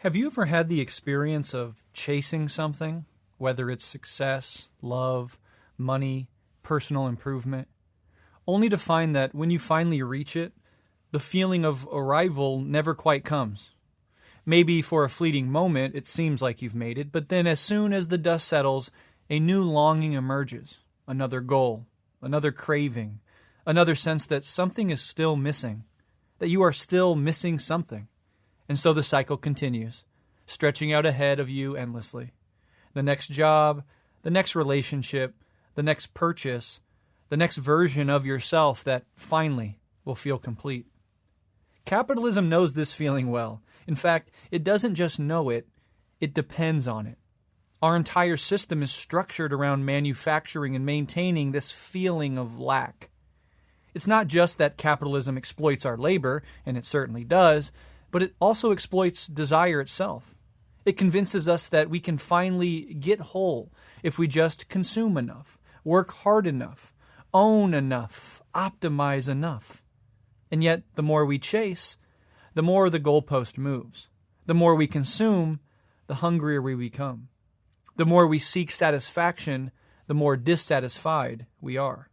Have you ever had the experience of chasing something, whether it's success, love, money, personal improvement, only to find that when you finally reach it, the feeling of arrival never quite comes? Maybe for a fleeting moment it seems like you've made it, but then as soon as the dust settles, a new longing emerges, another goal, another craving, another sense that something is still missing, that you are still missing something. And so the cycle continues, stretching out ahead of you endlessly. The next job, the next relationship, the next purchase, the next version of yourself that finally will feel complete. Capitalism knows this feeling well. In fact, it doesn't just know it, it depends on it. Our entire system is structured around manufacturing and maintaining this feeling of lack. It's not just that capitalism exploits our labor, and it certainly does, but it also exploits desire itself. It convinces us that we can finally get whole if we just consume enough, work hard enough, own enough, optimize enough. And yet, the more we chase, the more the goalpost moves. The more we consume, the hungrier we become. The more we seek satisfaction, the more dissatisfied we are.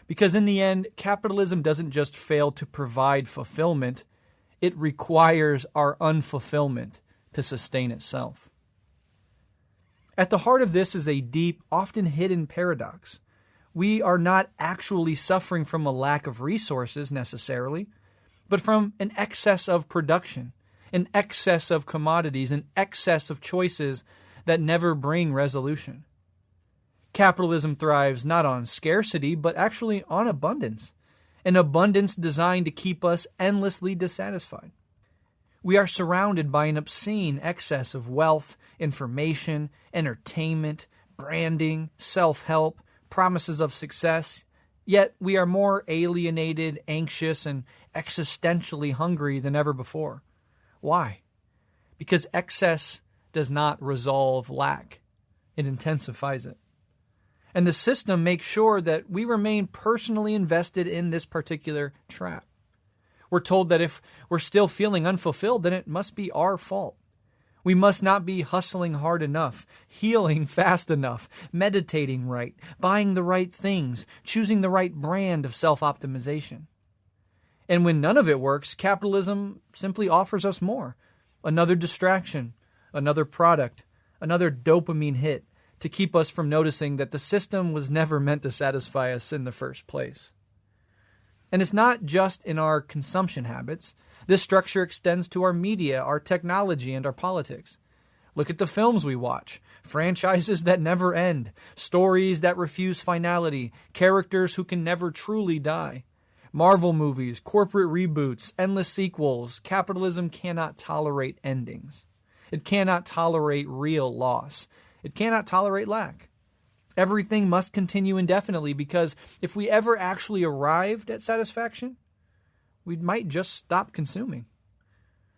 Because in the end, capitalism doesn't just fail to provide fulfillment, it requires our unfulfillment to sustain itself. At the heart of this is a deep, often hidden paradox. We are not actually suffering from a lack of resources necessarily, but from an excess of production, an excess of commodities, an excess of choices that never bring resolution. Capitalism thrives not on scarcity, but actually on abundance, an abundance designed to keep us endlessly dissatisfied. We are surrounded by an obscene excess of wealth, information, entertainment, branding, self-help, promises of success, yet we are more alienated, anxious, and existentially hungry than ever before. Why? Because excess does not resolve lack. It intensifies it. And the system makes sure that we remain personally invested in this particular trap. We're told that if we're still feeling unfulfilled, then it must be our fault. We must not be hustling hard enough, healing fast enough, meditating right, buying the right things, choosing the right brand of self-optimization. And when none of it works, capitalism simply offers us more. Another distraction, another product, another dopamine hit to keep us from noticing that the system was never meant to satisfy us in the first place. And it's not just in our consumption habits. This structure extends to our media, our technology, and our politics. Look at the films we watch. Franchises that never end. Stories that refuse finality. Characters who can never truly die. Marvel movies, corporate reboots, endless sequels. Capitalism cannot tolerate endings. It cannot tolerate real loss. It cannot tolerate lack. Everything must continue indefinitely because if we ever actually arrived at satisfaction, we might just stop consuming.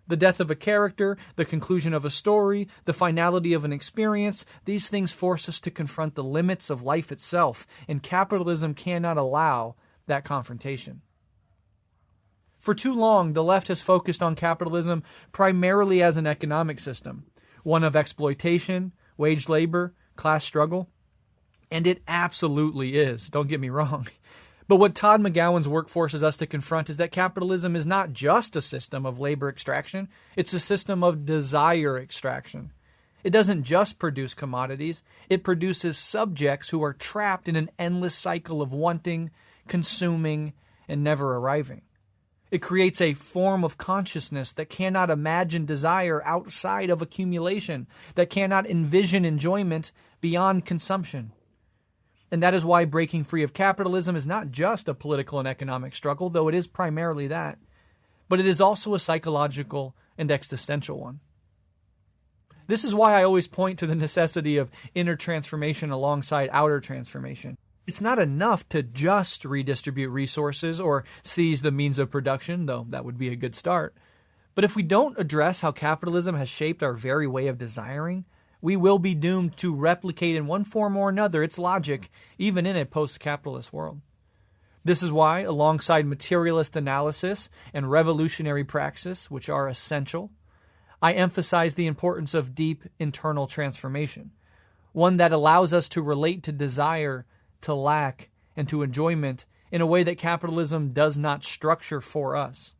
The death of a character, the conclusion of a story, the finality of an experience, these things force us to confront the limits of life itself, and capitalism cannot allow that confrontation. For too long, the left has focused on capitalism primarily as an economic system, one of exploitation, wage labor, class struggle. And it absolutely is, don't get me wrong. But what Todd McGowan's work forces us to confront is that capitalism is not just a system of labor extraction, it's a system of desire extraction. It doesn't just produce commodities, it produces subjects who are trapped in an endless cycle of wanting, consuming, and never arriving. It creates a form of consciousness that cannot imagine desire outside of accumulation, that cannot envision enjoyment beyond consumption. And that is why breaking free of capitalism is not just a political and economic struggle, though it is primarily that, but it is also a psychological and existential one. This is why I always point to the necessity of inner transformation alongside outer transformation. It's not enough to just redistribute resources or seize the means of production, though that would be a good start. But if we don't address how capitalism has shaped our very way of desiring, we will be doomed to replicate in one form or another its logic, even in a post-capitalist world. This is why, alongside materialist analysis and revolutionary praxis, which are essential, I emphasize the importance of deep internal transformation, one that allows us to relate to desire, to lack, and to enjoyment in a way that capitalism does not structure for us.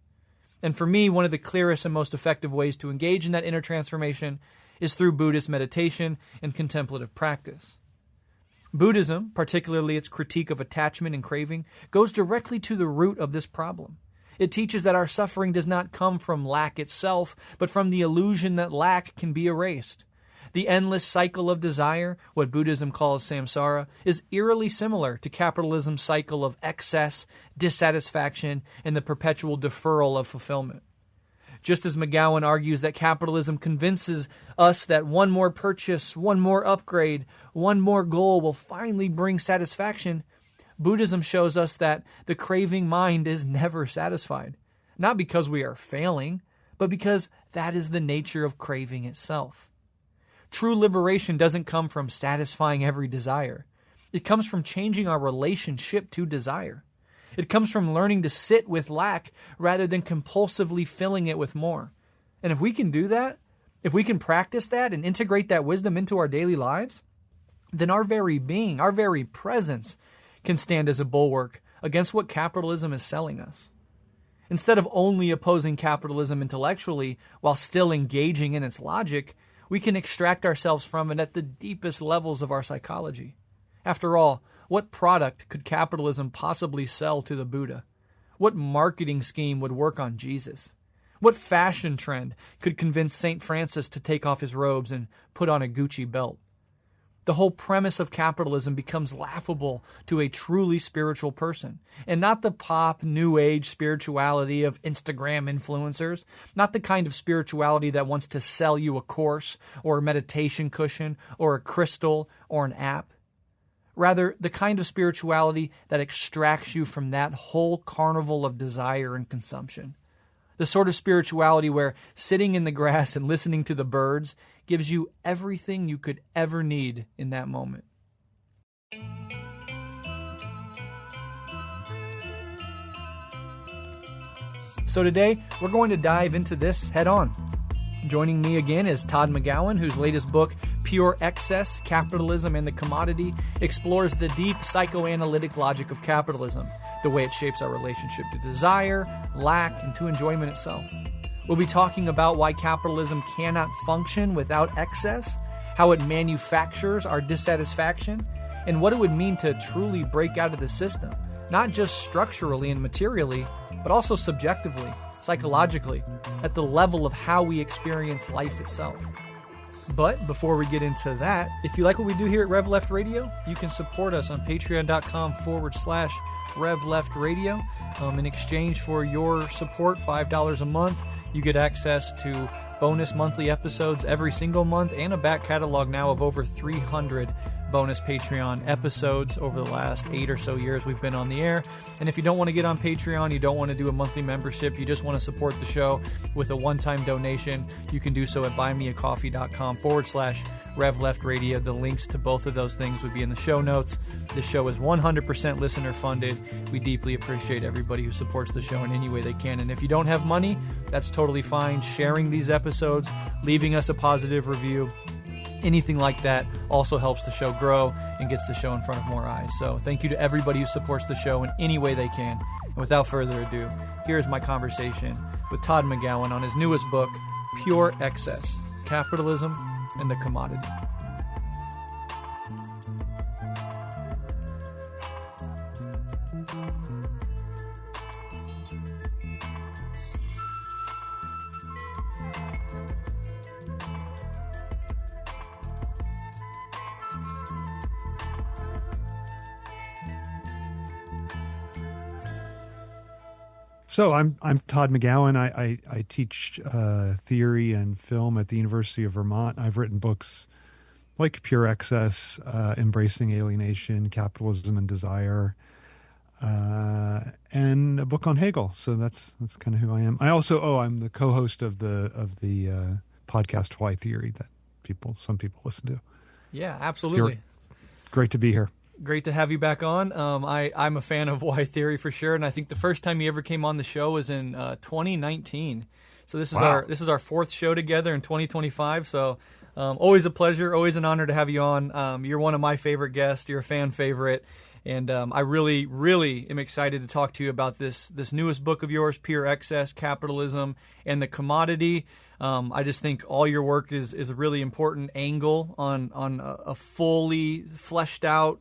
And for me, one of the clearest and most effective ways to engage in that inner transformation is through Buddhist meditation and contemplative practice. Buddhism, particularly its critique of attachment and craving, goes directly to the root of this problem. It teaches that our suffering does not come from lack itself, but from the illusion that lack can be erased. The endless cycle of desire, what Buddhism calls samsara, is eerily similar to capitalism's cycle of excess, dissatisfaction, and the perpetual deferral of fulfillment. Just as McGowan argues that capitalism convinces us that one more purchase, one more upgrade, one more goal will finally bring satisfaction, Buddhism shows us that the craving mind is never satisfied, not because we are failing, but because that is the nature of craving itself. True liberation doesn't come from satisfying every desire. It comes from changing our relationship to desire. It comes from learning to sit with lack rather than compulsively filling it with more. And if we can do that, if we can practice that and integrate that wisdom into our daily lives, then our very being, our very presence can stand as a bulwark against what capitalism is selling us. Instead of only opposing capitalism intellectually while still engaging in its logic, we can extract ourselves from it at the deepest levels of our psychology. After all, what product could capitalism possibly sell to the Buddha? What marketing scheme would work on Jesus? What fashion trend could convince St. Francis to take off his robes and put on a Gucci belt? The whole premise of capitalism becomes laughable to a truly spiritual person, and not the pop, new age spirituality of Instagram influencers, not the kind of spirituality that wants to sell you a course or a meditation cushion or a crystal or an app. Rather, the kind of spirituality that extracts you from that whole carnival of desire and consumption. The sort of spirituality where sitting in the grass and listening to the birds gives you everything you could ever need in that moment. So today, we're going to dive into this head on. Joining me again is Todd McGowan, whose latest book, Pure Excess, Capitalism and the Commodity, explores the deep psychoanalytic logic of capitalism, the way it shapes our relationship to desire, lack, and to enjoyment itself. We'll be talking about why capitalism cannot function without excess, how it manufactures our dissatisfaction, and what it would mean to truly break out of the system, not just structurally and materially, but also subjectively, psychologically, at the level of how we experience life itself. But before we get into that, if you like what we do here at Rev Left Radio, you can support us on patreon.com/Rev Left Radio. In exchange for your support, $5 a month, you get access to bonus monthly episodes every single month and a back catalog now of over 300 bonus Patreon episodes over the last 8 or so years we've been on the air. And if you don't want to get on Patreon, you don't want to do a monthly membership, you just want to support the show with a one-time donation, you can do so at buymeacoffee.com/Rev Left Radio. The links to both of those things would be in the show notes. This show is 100% listener funded. We deeply appreciate everybody who supports the show in any way they can. And if you don't have money, that's totally fine. Sharing these episodes, leaving us a positive review, anything like that also helps the show grow and gets the show in front of more eyes. So thank you to everybody who supports the show in any way they can. And without further ado, here's my conversation with Todd McGowan on his newest book, Pure Excess, Capitalism and the Commodity. So I'm Todd McGowan. I teach theory and film at the University of Vermont. I've written books like Pure Excess, Embracing Alienation, Capitalism and Desire, and a book on Hegel. So that's kind of who I am. I also I'm the co-host of the podcast Why Theory that some people listen to. Yeah, absolutely. Great to be here. Great to have you back on. I'm a fan of Why Theory for sure, and I think the first time you ever came on the show was in 2019. So this is our fourth show together in 2025. So always a pleasure, always an honor to have you on. You're one of my favorite guests. You're a fan favorite. And I really, really am excited to talk to you about this newest book of yours, Pure Excess, Capitalism, and the Commodity. I just think all your work is a really important angle on a fully fleshed out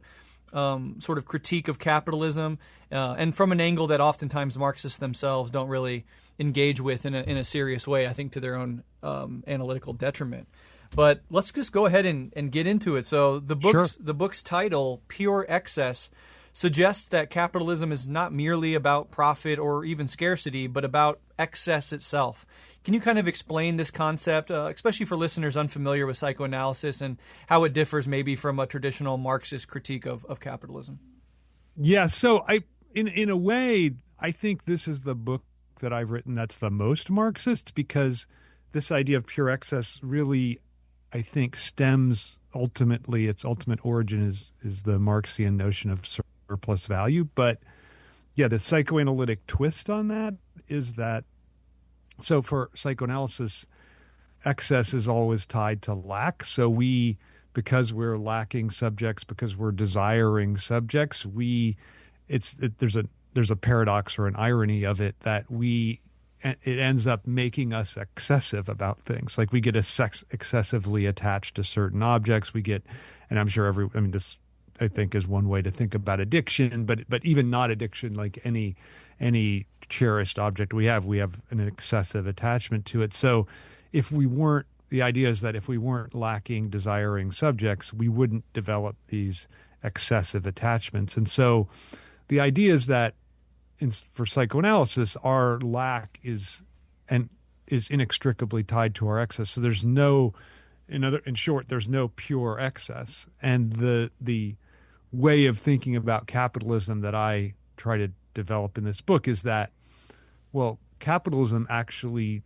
sort of critique of capitalism, and from an angle that oftentimes Marxists themselves don't really engage with in a serious way, I think to their own analytical detriment. But let's just go ahead and get into it. So the book's title, Pure Excess, suggests that capitalism is not merely about profit or even scarcity, but about excess itself. Can you kind of explain this concept, especially for listeners unfamiliar with psychoanalysis, and how it differs maybe from a traditional Marxist critique of capitalism? Yeah, so in a way, I think this is the book that I've written that's the most Marxist, because this idea of pure excess really, I think, stems ultimately, its ultimate origin is the Marxian notion of surplus value. But yeah, the psychoanalytic twist on that is that, so for psychoanalysis, excess is always tied to lack. So because we're lacking subjects, because we're desiring subjects, there's a paradox or an irony of it that it ends up making us excessive about things. Like we get excessively attached to certain objects. And I'm sure this I think is one way to think about addiction, but even not addiction, like any cherished object we have an excessive attachment to it. So the idea is that if we weren't lacking desiring subjects, we wouldn't develop these excessive attachments. And so the idea is that for psychoanalysis, our lack is inextricably tied to our excess. So there's in short, there's no pure excess. And the way of thinking about capitalism that I try to develop in this book is that, well, capitalism actually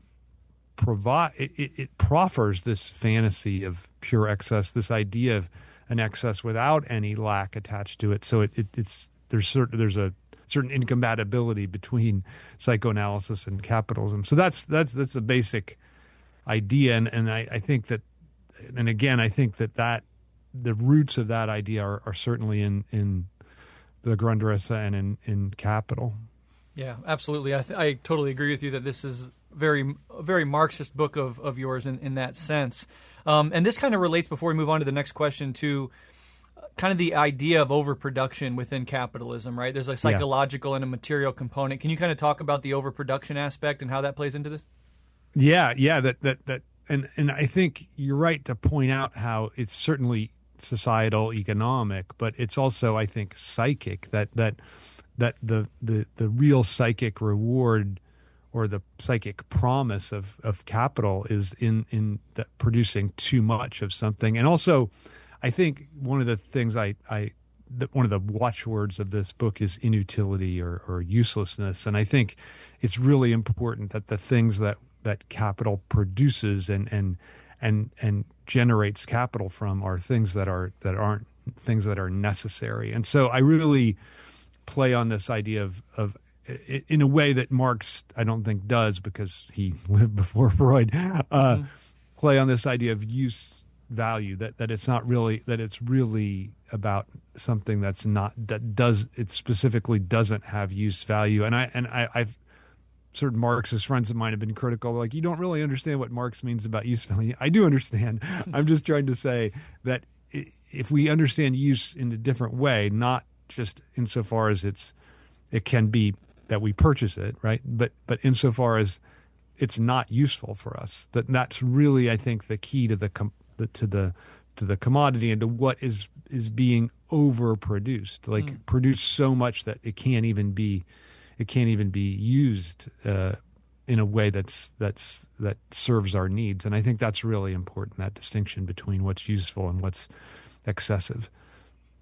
it proffers this fantasy of pure excess, this idea of an excess without any lack attached to it. So there's a certain incompatibility between psychoanalysis and capitalism. So that's the basic idea, and I think that, and again, I think that the roots of that idea are certainly in the Grundrisse and in Capital. Yeah, absolutely. I totally agree with you that this is a very Marxist book of yours in that sense. And this kind of relates, before we move on to the next question, to kind of the idea of overproduction within capitalism, right? There's a psychological and a material component. Can you kind of talk about the overproduction aspect and how that plays into this? Yeah, and I think you're right to point out how it's certainly societal, economic, but it's also, I think, psychic, that the real psychic reward or the psychic promise of capital is in producing too much of something. And also, I think one of the things one of the watchwords of this book is inutility or uselessness. And I think it's really important that the things that capital produces and generates capital from are things that aren't things that are necessary. And so I really play on this idea of in a way that Marx, I don't think, does, because he lived before Freud, play on this idea of use value, that it's not really, that it's really about something it specifically doesn't have use value. And I've certain Marxist friends of mine have been critical, like, you don't really understand what Marx means about use value. I do understand. I'm just trying to say that if we understand use in a different way, not just insofar as it can be that we purchase it, right? But insofar as it's not useful for us, that's really, I think, the key to the commodity and to what is being overproduced, like produced so much that it can't even be used in a way that serves our needs. And I think that's really important, that distinction between what's useful and what's excessive.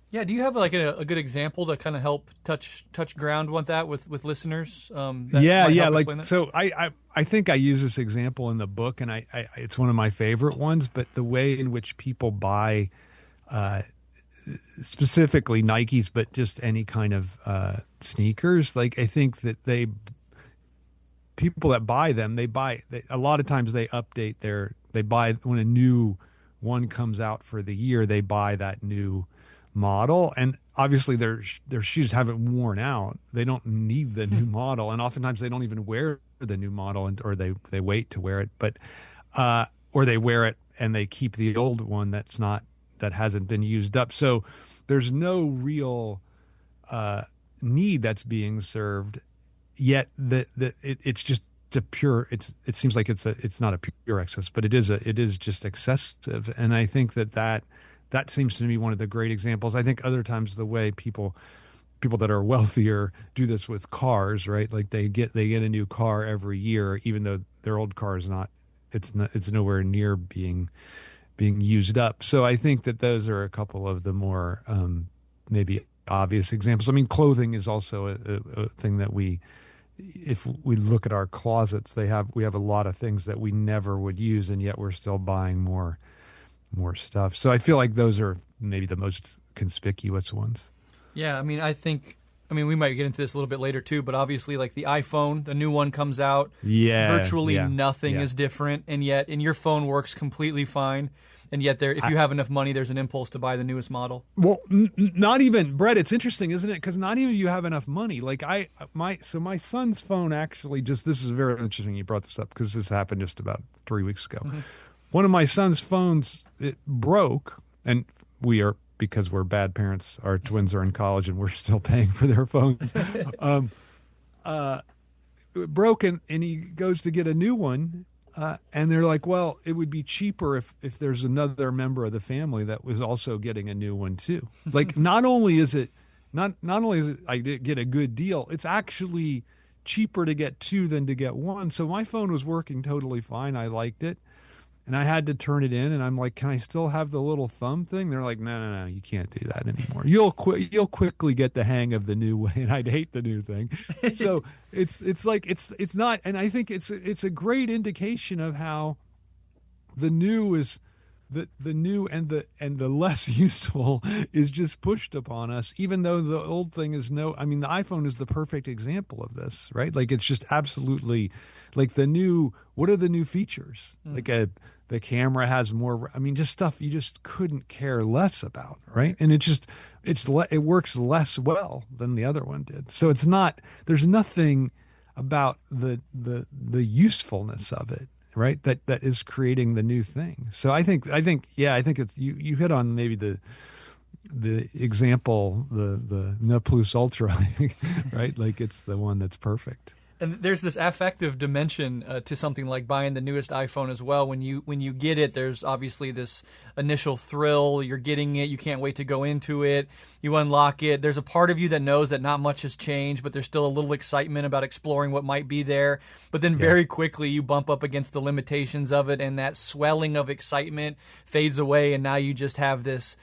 Yeah, do you have like a good example to kind of help touch ground with that with listeners? So I think I use this example in the book, and I it's one of my favorite ones. But the way in which people buy, specifically Nikes, but just any kind of sneakers, like I think that people that buy them, a lot of times they update they buy when a new one comes out for the year, they buy that new model, and obviously their shoes haven't worn out. They don't need the new model, and oftentimes they don't even wear the new model, or they wait to wear it, but or they wear it and they keep the old one that hasn't been used up. So there's no real need that's being served yet. It's just a pure. It seems like it's not a pure excess, but it is just excessive, and I think that seems to me one of the great examples. I think other times the way people that are wealthier do this with cars, right? Like they get a new car every year, even though their old car is it's nowhere near being used up. So I think that those are a couple of the more maybe obvious examples. I mean, clothing is also a thing that if we look at our closets, we have a lot of things that we never would use, and yet we're still buying more stuff. So I feel like those are maybe the most conspicuous ones. Yeah, I mean, we might get into this a little bit later too, but obviously like the iPhone, the new one comes out, virtually nothing is different, and your phone works completely fine. And yet, if you have enough money, there's an impulse to buy the newest model. Well, not even, Brett. It's interesting, isn't it? Because not even you have enough money. Like my son's phone actually this is very interesting. You brought this up because this happened just about 3 weeks ago. Mm-hmm. One of my son's phones, it broke, and because we're bad parents. Our twins are in college, and we're still paying for their phones. It broke, and he goes to get a new one. And they're like, well, it would be cheaper if there's another member of the family that was also getting a new one too. Like, not only is it I get a good deal, it's actually cheaper to get two than to get one. So my phone was working totally fine. I liked it, and I had to turn it in. And I'm like, can I still have the little thumb thing? They're like, no, you can't do that anymore. You'll quickly get the hang of the new way, and I'd hate the new thing. So it's like it's not, and I think it's a great indication of how the new is the new and the less useful is just pushed upon us, even though the old thing is I mean, the iPhone is the perfect example of this, right? Like, it's just absolutely like what are the new features? Like the camera has more, I mean, just stuff you just couldn't care less about, right? And it works less well than the other one did. So there's nothing about the usefulness of it, right? That is creating the new thing. So I think it's you hit on maybe the example, the ne plus ultra, right? Like, it's the one that's perfect. And there's this affective dimension to something like buying the newest iPhone as well. When you get it, there's obviously this initial thrill. You're getting it. You can't wait to go into it. You unlock it. There's a part of you that knows that not much has changed, but there's still a little excitement about exploring what might be there. But then very quickly you bump up against the limitations of it, and that swelling of excitement fades away, and now you just have this,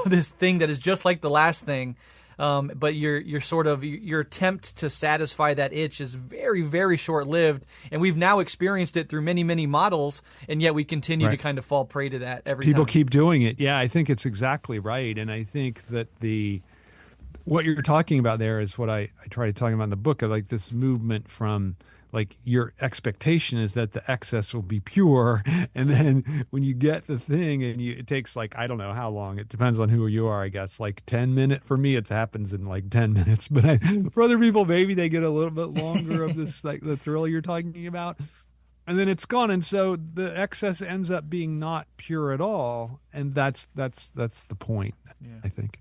this thing that is just like the last thing. But your attempt to satisfy that itch is very, very short-lived, and we've now experienced it through many, many models, and yet we continue to kind of fall prey to that every time. People keep doing it. Yeah, I think it's exactly right, and I think that what you're talking about there is what I try to talk about in the book, of like this movement from, like, your expectation is that the excess will be pure, and then when you get the thing, and it takes, like, I don't know how long. It depends on who you are, I guess. Like 10 minutes for me, it happens in like 10 minutes. But for other people, maybe they get a little bit longer of this, like the thrill you're talking about, and then it's gone. And so the excess ends up being not pure at all, and that's the point. I think.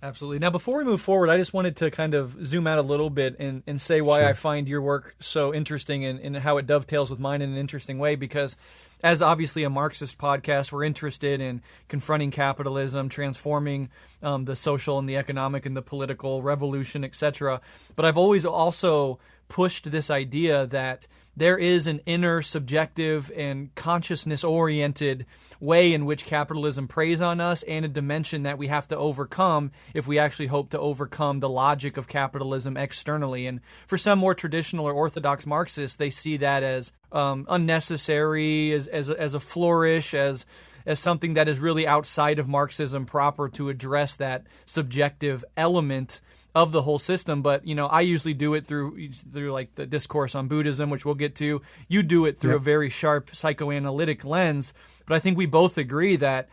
Absolutely. Now, before we move forward, I just wanted to kind of zoom out a little bit and say why I find your work so interesting and how it dovetails with mine in an interesting way, because as obviously a Marxist podcast, we're interested in confronting capitalism, transforming the social and the economic and the political revolution, etc. But I've always also pushed this idea that there is an inner, subjective, and consciousness-oriented way in which capitalism preys on us, and a dimension that we have to overcome if we actually hope to overcome the logic of capitalism externally. And for some more traditional or orthodox Marxists, they see that as unnecessary, as a flourish, as something that is really outside of Marxism proper to address that subjective element of the whole system. But, I usually do it through like the discourse on Buddhism, which we'll get to. You do it through a very sharp psychoanalytic lens. But I think we both agree that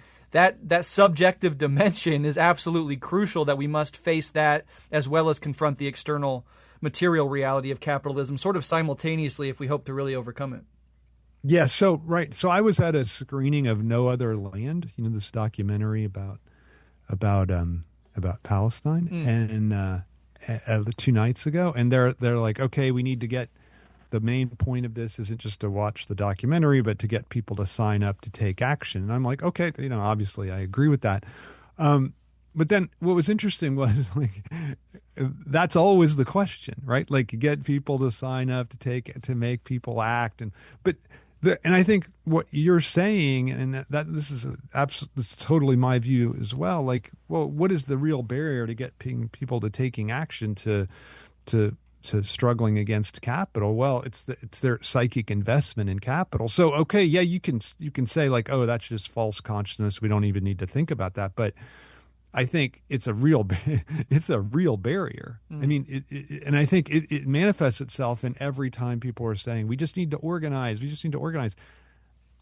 subjective dimension is absolutely crucial, that we must face that as well as confront the external material reality of capitalism sort of simultaneously if we hope to really overcome it. Yeah, so I was at a screening of No Other Land, this documentary about Palestine, and 2 nights ago, and they're like, okay, we need to get, the main point of this isn't just to watch the documentary, but to get people to sign up to take action. And I'm like, okay, obviously I agree with that. But then what was interesting was like, that's always the question, right? Like, get people to sign up to make people act. And I think what you're saying, and that this is it's totally my view as well. Like, well, what is the real barrier to getting people to taking action to struggling against capital? Well, it's their psychic investment in capital. So, okay, yeah, you can say like, oh, that's just false consciousness. We don't even need to think about that. But I think it's a real barrier. I mean, and I think it manifests itself in every time people are saying, we just need to organize. We just need to organize.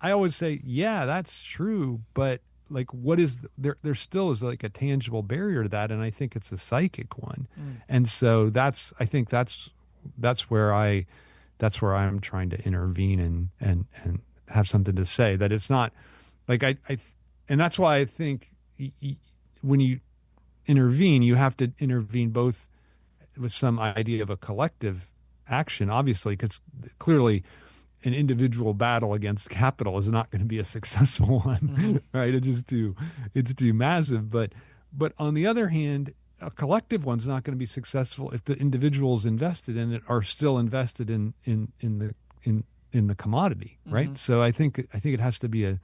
I always say, yeah, that's true. But like, what is there still is like a tangible barrier to that. And I think it's a psychic one. And so I think that's where I'm trying to intervene and have something to say, that it's not like and that's why I think when you intervene, you have to intervene both with some idea of a collective action, obviously, because clearly an individual battle against capital is not going to be a successful one, right? It's too massive. But on the other hand, a collective one's not going to be successful if the individuals invested in it are still invested in the commodity, right? So I think it has to be a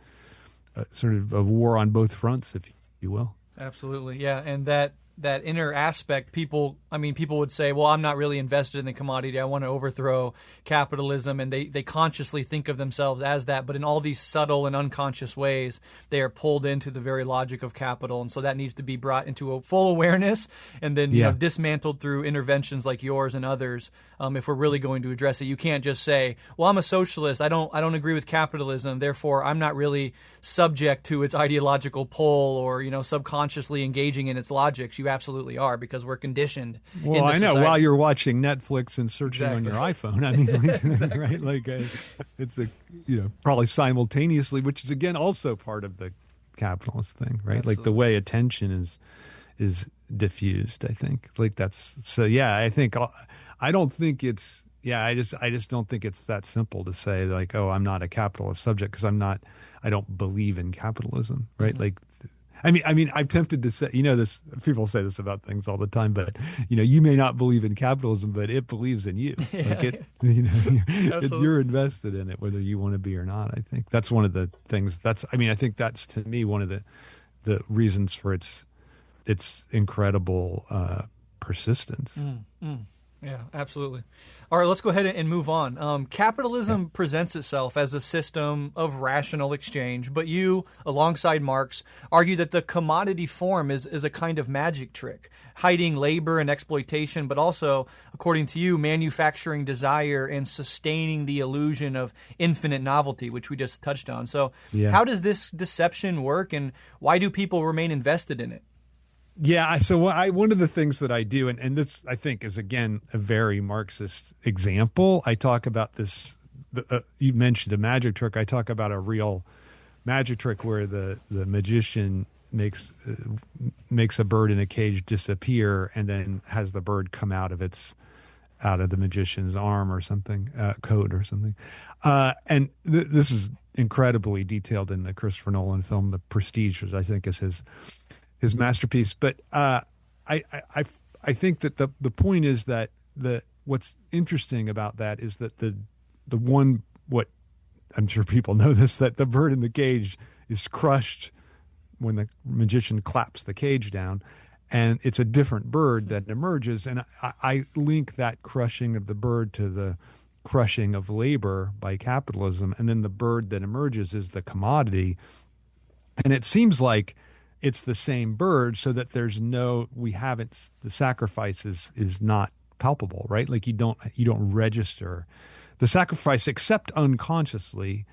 sort of a war on both fronts, if you will. Absolutely, yeah, and that inner aspect, people would say, well, I'm not really invested in the commodity. I want to overthrow capitalism, and they consciously think of themselves as that, but in all these subtle and unconscious ways, they are pulled into the very logic of capital, and so that needs to be brought into a full awareness, and then dismantled through interventions like yours and others. If we're really going to address it, you can't just say, well, I'm a socialist. I don't agree with capitalism. Therefore, I'm not really subject to its ideological pull or, subconsciously engaging in its logics. You absolutely are, because we're conditioned. Well, I know, while you're watching Netflix and searching on your iPhone. I mean, right? Like, it's probably simultaneously, which is again also part of the capitalist thing, right? Absolutely. Like the way attention is diffused. I think like that's so. Yeah, I don't think it's. Yeah, I just don't think it's that simple to say like, oh, I'm not a capitalist subject because I don't believe in capitalism, right? Like, I mean, I'm tempted to say, this. People say this about things all the time, but you may not believe in capitalism, but it believes in you. Like you're invested in it, whether you want to be or not. I think that's one of the things. I think that's to me one of the reasons for its incredible persistence. Yeah, absolutely. All right, let's go ahead and move on. Capitalism presents itself as a system of rational exchange, but you, alongside Marx, argue that the commodity form is a kind of magic trick, hiding labor and exploitation, but also, according to you, manufacturing desire and sustaining the illusion of infinite novelty, which we just touched on. So how does this deception work, and why do people remain invested in it? Yeah, so one of the things that I do, and this I think is again a very Marxist example. I talk about this. You mentioned a magic trick. I talk about a real magic trick where the magician makes a bird in a cage disappear, and then has the bird come out of the magician's arm or something, coat or something. And this is incredibly detailed in the Christopher Nolan film, The Prestige, which I think is his masterpiece. But I think that the point is that what's interesting about that is that what I'm sure people know this, that the bird in the cage is crushed when the magician claps the cage down, and it's a different bird that emerges. And I link that crushing of the bird to the crushing of labor by capitalism, and then the bird that emerges is the commodity. And it seems like it's the same bird, so that there's no, the sacrifice is not palpable, right? Like you don't register the sacrifice except unconsciously.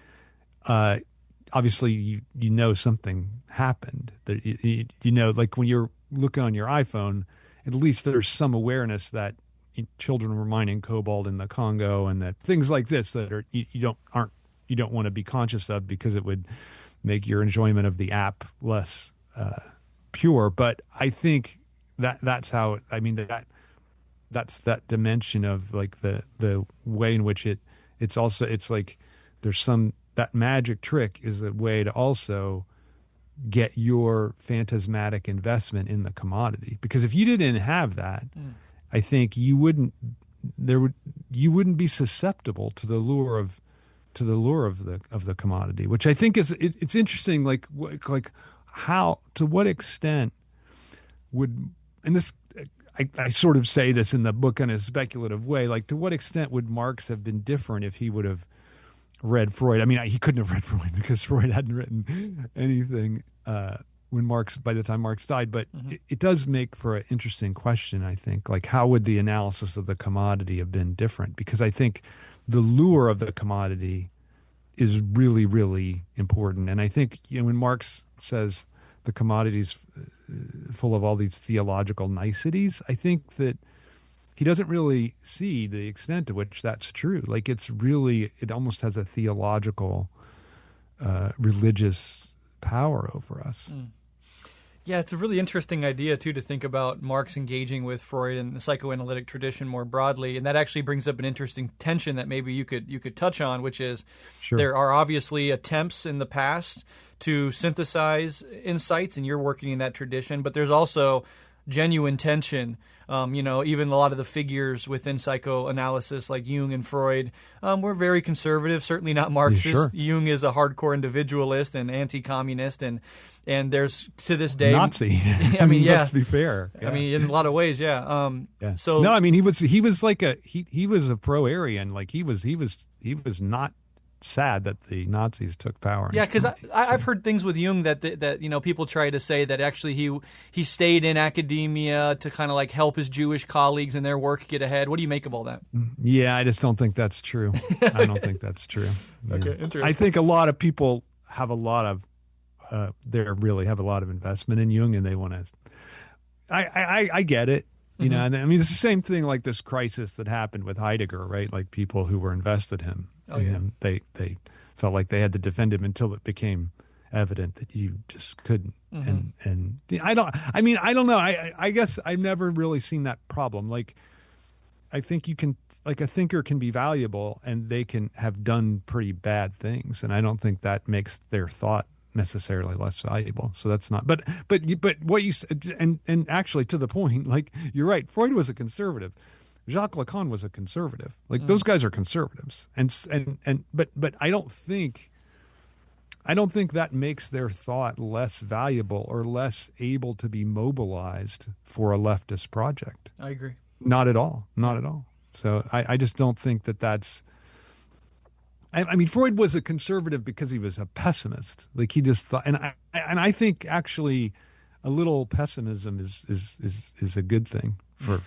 Obviously you know something happened. That you know, like when you're looking on your iPhone, at least there's some awareness that children were mining cobalt in the Congo, and that things like this that are you don't want to be conscious of, because it would make your enjoyment of the app less pure. But I think that's how, I mean, that's that dimension of like the way in which it's also, it's like there's that magic trick is a way to also get your phantasmatic investment in the commodity. Because if you didn't have that, I think you wouldn't be susceptible to the lure of the commodity, which I think it's interesting. Like how, to what extent would, and this, I sort of say this in the book in a speculative way, like to what extent would Marx have been different if he would have read Freud? I mean, he couldn't have read Freud because Freud hadn't written anything by the time Marx died. But it does make for an interesting question, I think. Like, how would the analysis of the commodity have been different? Because I think the lure of the commodity is really, really important. And I think, when Marx says the commodity's full of all these theological niceties, I think that he doesn't really see the extent to which that's true. Like, it almost has a theological, religious power over us. Yeah, it's a really interesting idea, too, to think about Marx engaging with Freud and the psychoanalytic tradition more broadly. And that actually brings up an interesting tension that maybe you could touch on, which is there are obviously attempts in the past to synthesize insights, and you're working in that tradition, but there's also genuine tension. Even a lot of the figures within psychoanalysis, like Jung and Freud, were very conservative, certainly not Marxist. Sure. Jung is a hardcore individualist and anti-communist, and there's, to this day, Nazi. I mean, yeah. Let's be fair. Yeah. I mean, in a lot of ways, yeah. Yeah. So no, I mean, he was like he was a pro-Aryan. Like he was not sad that the Nazis took power. Yeah, because I've heard things with Jung that people try to say that actually he stayed in academia to kind of like help his Jewish colleagues in their work get ahead. What do you make of all that? Yeah, I just don't think that's true. I don't think that's true. Yeah. Okay, interesting. I think a lot of people have a lot of really have a lot of investment in Jung, and they want to. I get it. And I mean, it's the same thing like this crisis that happened with Heidegger, right? Like people who were invested in him, they felt like they had to defend him until it became evident that you just couldn't. And I don't know. I guess I've never really seen that problem. Like, I think you can, like, a thinker can be valuable and they can have done pretty bad things. And I don't think that makes their thought necessarily less valuable. So that's not, but what you said, and actually to the point, like, you're right. Freud was a conservative. Jacques Lacan was a conservative. Like, those guys are conservatives. But I don't think that makes their thought less valuable or less able to be mobilized for a leftist project. I agree. Not at all. Not at all. So I just don't think that's. I mean, Freud was a conservative because he was a pessimist. Like, he just thought, and I think actually, a little pessimism is a good thing for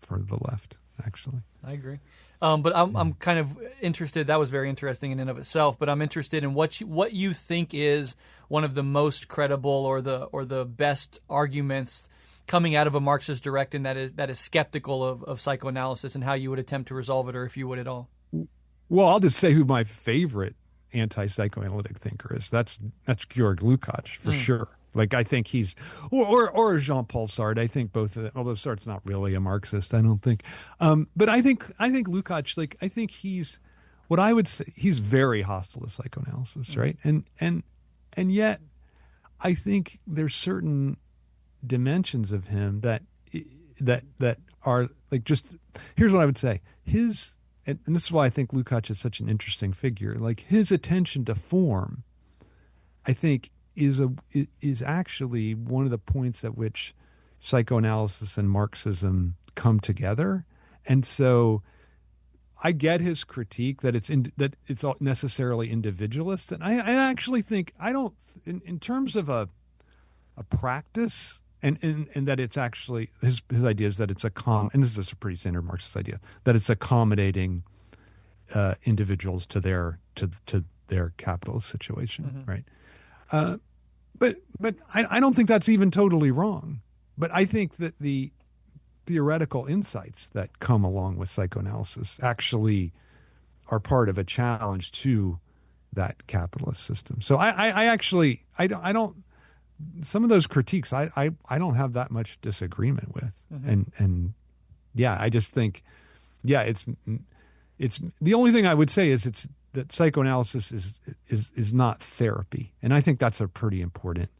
the left. Actually, I agree. But I'm kind of interested. That was very interesting in and of itself. But I'm interested in what you think is one of the most credible or the best arguments coming out of a Marxist direction that is skeptical of psychoanalysis, and how you would attempt to resolve it, or if you would at all. Well, I'll just say who my favorite anti-psychoanalytic thinker is. That's Georg Lukács for sure. Like, I think he's, or Jean-Paul Sartre. I think both of them, although Sartre's not really a Marxist, I don't think. But I think Lukács, like, I think he's what I would say, he's very hostile to psychoanalysis, right? And yet, I think there's certain dimensions of him that are like, just, here's what I would say. And this is why I think Lukács is such an interesting figure. Like, his attention to form, I think, is actually one of the points at which psychoanalysis and Marxism come together. And so I get his critique that it's necessarily individualist. And I actually think, in terms of a practice, and that it's actually his idea is that it's and this is a pretty standard Marxist idea, that it's accommodating individuals to their capitalist situation, right? But I don't think that's even totally wrong. But I think that the theoretical insights that come along with psychoanalysis actually are part of a challenge to that capitalist system. So I don't some of those critiques I don't have that much disagreement with. And yeah, I just think it's the only thing I would say is that psychoanalysis is not therapy. And I think that's a pretty important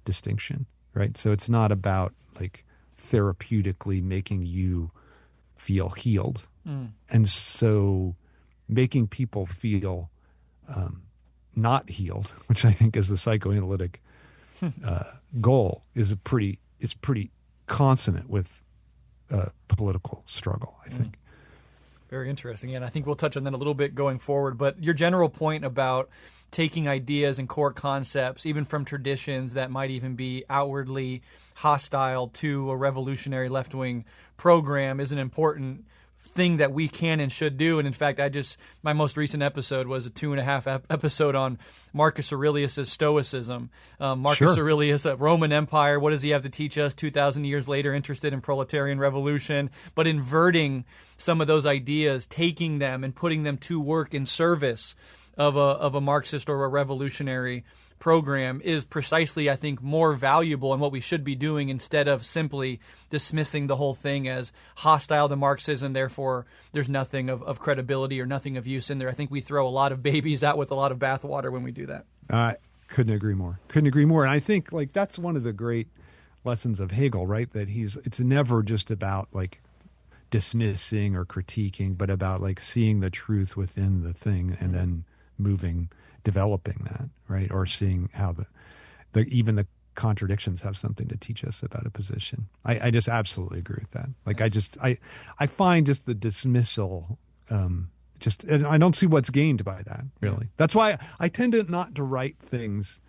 distinction, right? So it's not about like therapeutically making you feel healed. And so making people feel not healed, which I think is the psychoanalytic goal, is pretty consonant with political struggle, I think. Very interesting. And I think we'll touch on that a little bit going forward. But your general point about taking ideas and core concepts, even from traditions that might even be outwardly hostile to a revolutionary left-wing program, is an important thing that we can and should do. And in fact, my most recent episode was a 2.5 episode on Marcus Aurelius' Stoicism. Marcus Aurelius, Roman Empire, what does he have to teach us 2,000 years later, interested in proletarian revolution, but inverting some of those ideas, taking them and putting them to work in service of a Marxist or a revolutionary program is precisely, I think, more valuable and what we should be doing, instead of simply dismissing the whole thing as hostile to Marxism, therefore there's nothing of credibility or nothing of use in there. I think we throw a lot of babies out with a lot of bathwater when we do that. I couldn't agree more. And I think like that's one of the great lessons of Hegel, right? That it's never just about like dismissing or critiquing, but about like seeing the truth within the thing and then developing that, right? Or seeing how even the contradictions have something to teach us about a position. I just absolutely agree with that. Like I find just the dismissal, and I don't see what's gained by that, really. That's why I tend to not to write things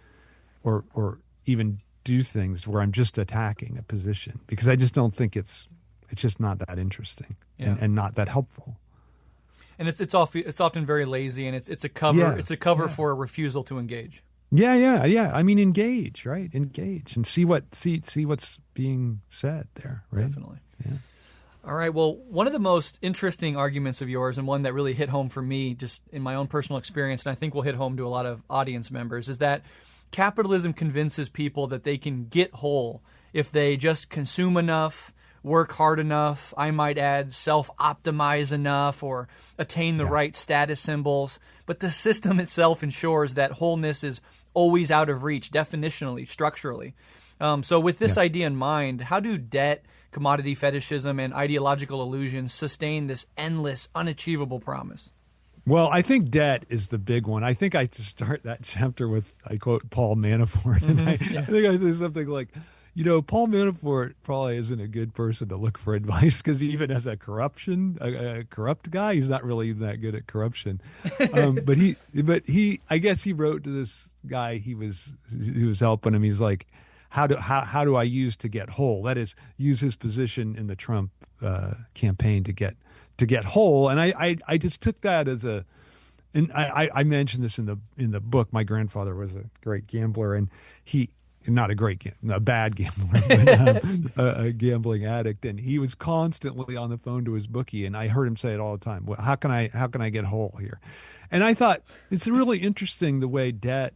or even do things where I'm just attacking a position, because I just don't think it's just not that interesting and not that helpful. And it's often very lazy, and it's a cover. Yeah. It's a cover for a refusal to engage. Yeah. I mean, engage, right? Engage and see what's being said there, right? Definitely. Yeah. All right. Well, one of the most interesting arguments of yours, and one that really hit home for me, just in my own personal experience, and I think will hit home to a lot of audience members, is that capitalism convinces people that they can get whole if they just consume enough, work hard enough, I might add self-optimize enough, or attain the right status symbols. But the system itself ensures that wholeness is always out of reach, definitionally, structurally. So with this idea in mind, how do debt, commodity fetishism, and ideological illusions sustain this endless, unachievable promise? Well, I think debt is the big one. I think I start that chapter with, I quote Paul Manafort. And I think I say something like, Paul Manafort probably isn't a good person to look for advice, because even as a corrupt guy, he's not really that good at corruption. But he, I guess he wrote to this guy he was helping him. He's like, how do I use to get whole? That is, use his position in the Trump campaign to get whole. And I just took that as and I mentioned this in the book. My grandfather was a great gambler, and not a bad gambler, but a gambling addict, and he was constantly on the phone to his bookie, and I heard him say it all the time. Well, how can I get whole here? And I thought it's really interesting the way debt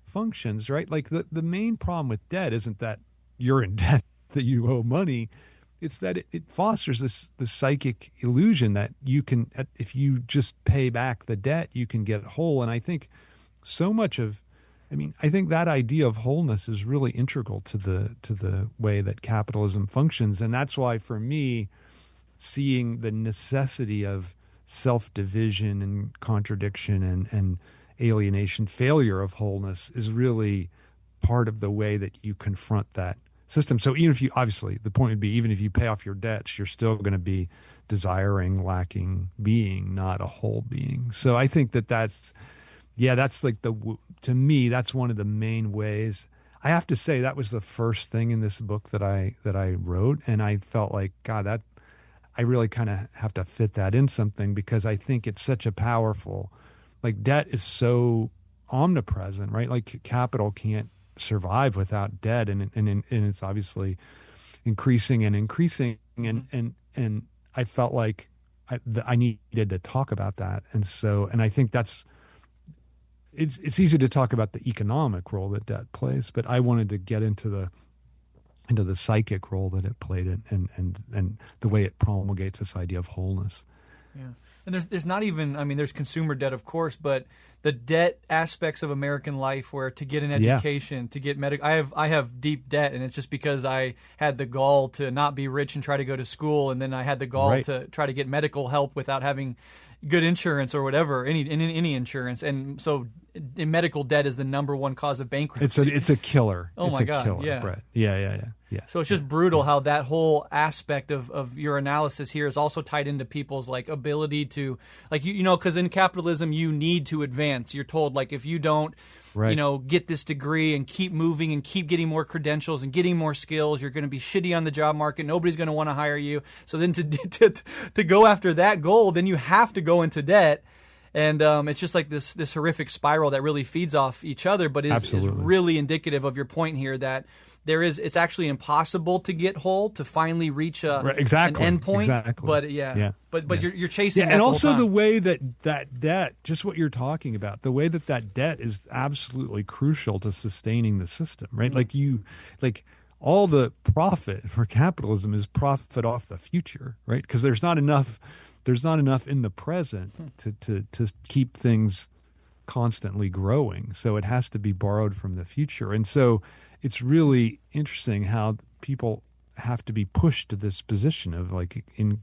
functions, right? Like the main problem with debt isn't that you're in debt, that you owe money. It's that it fosters this psychic illusion that you can, if you just pay back the debt, you can get whole. And I think I think that idea of wholeness is really integral to the way that capitalism functions. And that's why, for me, seeing the necessity of self-division and contradiction and alienation, failure of wholeness, is really part of the way that you confront that system. So the point would be, even if you pay off your debts, you're still going to be desiring, lacking being, not a whole being. So I think that's like to me, that's one of the main ways. I have to say that was the first thing in this book that I wrote, and I felt like, God, that I really kind of have to fit that in something, because I think it's such a powerful, like, debt is so omnipresent, right? Like, capital can't survive without debt, and it's obviously increasing and increasing, and I felt like I needed to talk about that, and I think that's. It's easy to talk about the economic role that debt plays, but I wanted to get into the psychic role that it played and the way it promulgates this idea of wholeness. Yeah, and there's not even, I mean, there's consumer debt, of course, but the debt aspects of American life, where to get an education, to get medical, I have deep debt, and it's just because I had the gall to not be rich and try to go to school, and then I had the gall to try to get medical help without having good insurance or whatever, any insurance, and so medical debt is the number one cause of bankruptcy. It's a killer. Oh my God! Killer, yeah. Brett. Yeah. So it's just brutal how that whole aspect of your analysis here is also tied into people's like ability to, like, you know, because in capitalism you need to advance. You're told, like, if you don't, you know, get this degree and keep moving and keep getting more credentials and getting more skills, you're going to be shitty on the job market. Nobody's going to want to hire you. So then to go after that goal, then you have to go into debt. And it's just like this horrific spiral that really feeds off each other, but is really indicative of your point here that it's actually impossible to get whole, to finally reach an end point. Exactly. But you're chasing that and the whole also time. the way that debt, just what you're talking about, the way that debt is absolutely crucial to sustaining the system, right? Like all the profit for capitalism is profit off the future, right? Because there's not enough in the present to keep things constantly growing. So it has to be borrowed from the future. And so it's really interesting how people have to be pushed to this position of, like, in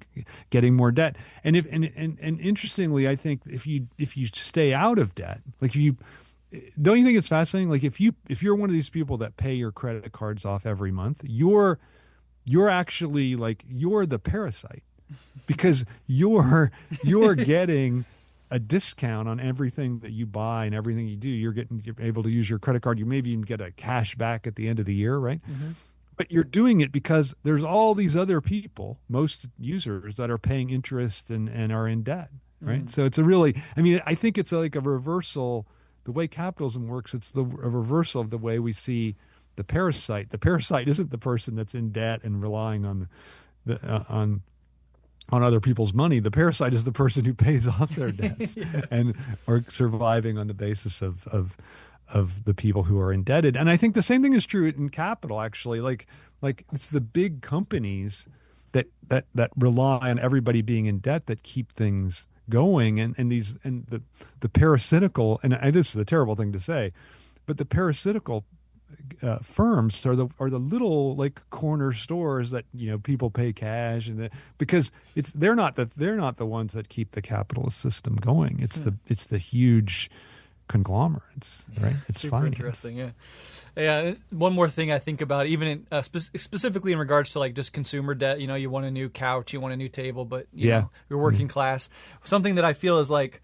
getting more debt. And interestingly, I think if you stay out of debt, like, don't you think it's fascinating? Like, if you're one of these people that pay your credit cards off every month, you're actually, like, you're the parasite, because you're getting a discount on everything that you buy and everything you do. You're able to use your credit card. You maybe even get a cash back at the end of the year, right? Mm-hmm. But you're doing it because there's all these other people, most users, that are paying interest and are in debt, right? Mm-hmm. So it's I think it's like a reversal. The way capitalism works, it's a reversal of the way we see the parasite. The parasite isn't the person that's in debt and relying on on other people's money. The parasite is the person who pays off their debts and are surviving on the basis of the people who are indebted. And I think the same thing is true in capital, actually. Like it's the big companies that rely on everybody being in debt that keep things going, and the parasitical, and this is a terrible thing to say, but the parasitical firms are the little, like, corner stores that people pay cash, and because they're not the ones that keep the capitalist system going. It's the huge conglomerates, right? It's super fine. Interesting. Yeah. One more thing I think about, even specifically in regards to, like, just consumer debt. You want a new couch, you want a new table, but you're working class. Something that I feel is like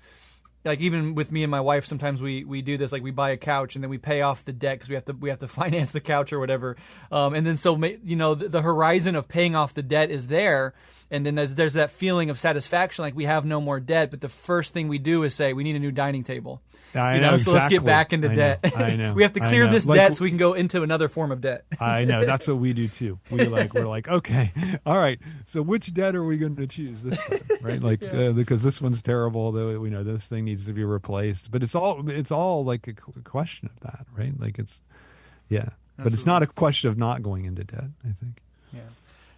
even with me and my wife, sometimes we do this. Like, we buy a couch and then we pay off the debt because we have to finance the couch or whatever. And then so the horizon of paying off the debt is there. And then there's that feeling of satisfaction, like we have no more debt. But the first thing we do is say we need a new dining table. I know, so let's get back into debt. I know. We have to clear this debt so we can go into another form of debt. I know. That's what we do too. We're like, okay, all right. So which debt are we going to choose this time, right? Like because this one's terrible. Though we know this thing needs to be replaced. But it's all like a question of that, right? Like Absolutely. But it's not a question of not going into debt, I think. Yeah.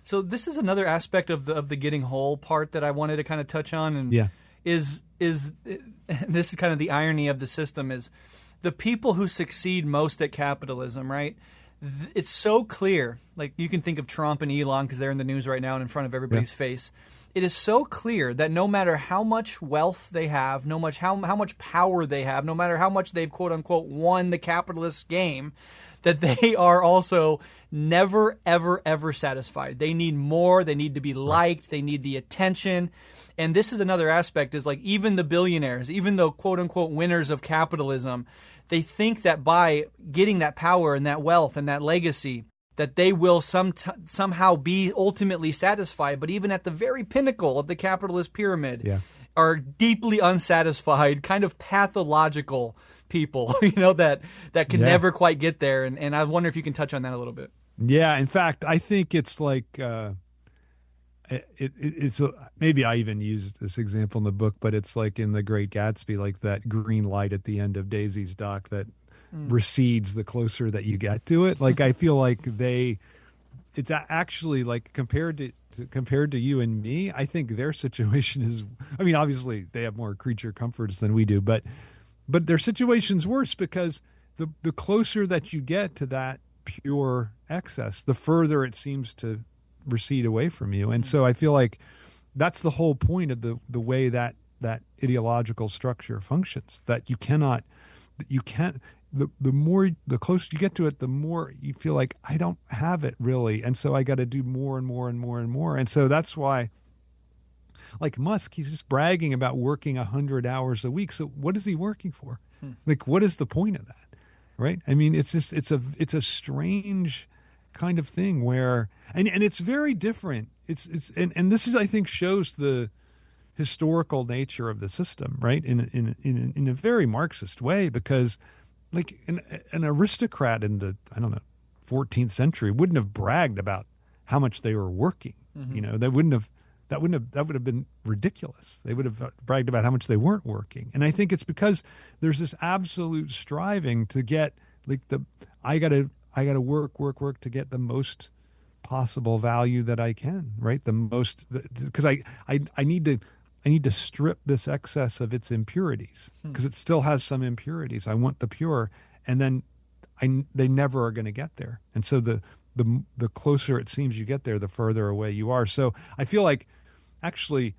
So this is another aspect of the getting whole part that I wanted to kind of touch on, and is this is kind of the irony of the system, is the people who succeed most at capitalism, right? It's so clear. Like, you can think of Trump and Elon because they're in the news right now and in front of everybody's face. It is so clear that no matter how much wealth they have, how much power they have, no matter how much they've quote unquote won the capitalist game, that they are also never, ever, ever satisfied. They need more. They need to be liked. They need the attention. And this is another aspect, is like even the billionaires, even the quote-unquote winners of capitalism, they think that by getting that power and that wealth and that legacy, that they will somehow be ultimately satisfied. But even at the very pinnacle of the capitalist pyramid, are deeply unsatisfied, kind of pathological people, that can never quite get there. And I wonder if you can touch on that a little bit. Yeah, in fact, I think it's like it's maybe I even used this example in the book, but it's like in The Great Gatsby, like that green light at the end of Daisy's dock that recedes the closer that you get to it. Like I feel like it's actually like compared to you and me, I think their situation is, I mean, obviously they have more creature comforts than we do, but their situation's worse because the closer that you get to that pure excess, the further it seems to recede away from you. And so I feel like that's the whole point of the way that ideological structure functions, that you can't, the closer you get to it, the more you feel like I don't have it really. And so I got to do more and more and more and more. And so that's why, like Musk, he's just bragging about working 100 hours a week. So what is he working for? Like, what is the point of that? Right. I mean, it's a strange kind of thing where, and it's very different. And this is, I think, shows the historical nature of the system, right? In a very Marxist way, because like an aristocrat in the, 14th century wouldn't have bragged about how much they were working. That would have been ridiculous. They would have bragged about how much they weren't working. And I think it's because there's this absolute striving to get like I gotta work to get the most possible value that I can, right? The most, because I need to strip this excess of its impurities because it still has some impurities. I want the pure, and then they never are going to get there. And so the closer it seems you get there, the further away you are. So I feel like actually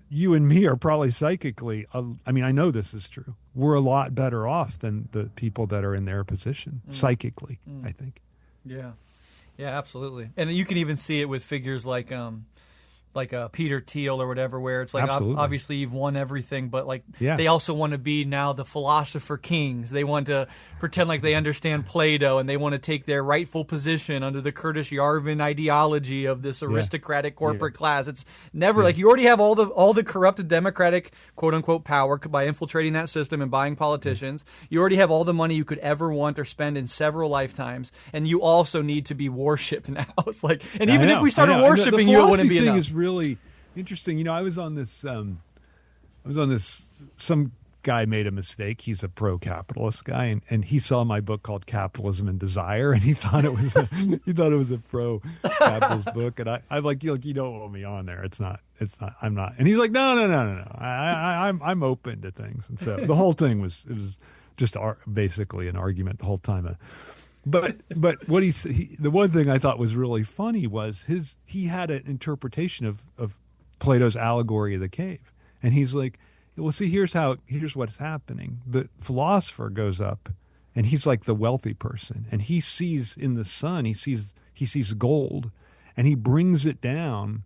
you and me are probably psychically, I mean, I know this is true. We're a lot better off than the people that are in their position psychically, I think. Yeah. Yeah, absolutely. And you can even see it with figures like Peter Thiel or whatever, where it's like obviously you've won everything, but like they also want to be now the philosopher kings. They want to pretend like they understand Plato, and they want to take their rightful position under the Kurdish Yarvin ideology of this aristocratic corporate class. It's never like you already have all the corrupted democratic quote unquote power by infiltrating that system and buying politicians. You already have all the money you could ever want or spend in several lifetimes, and you also need to be worshipped now. It's like, and even if we started worshiping you, it wouldn't be enough. Really interesting. I was on this, some guy made a mistake. He's a pro-capitalist guy, and he saw my book called Capitalism and Desire, and he thought it was a pro-capitalist book. And I'm like, you don't want me on there. It's not, I'm not. And he's like, no. I'm open to things. And so the whole thing was just basically an argument the whole time. But what the one thing I thought was really funny was he had an interpretation of Plato's allegory of the cave, and he's like, well, see, here's what's happening. The philosopher goes up, and he's like the wealthy person, and he sees in the sun, he sees gold, and he brings it down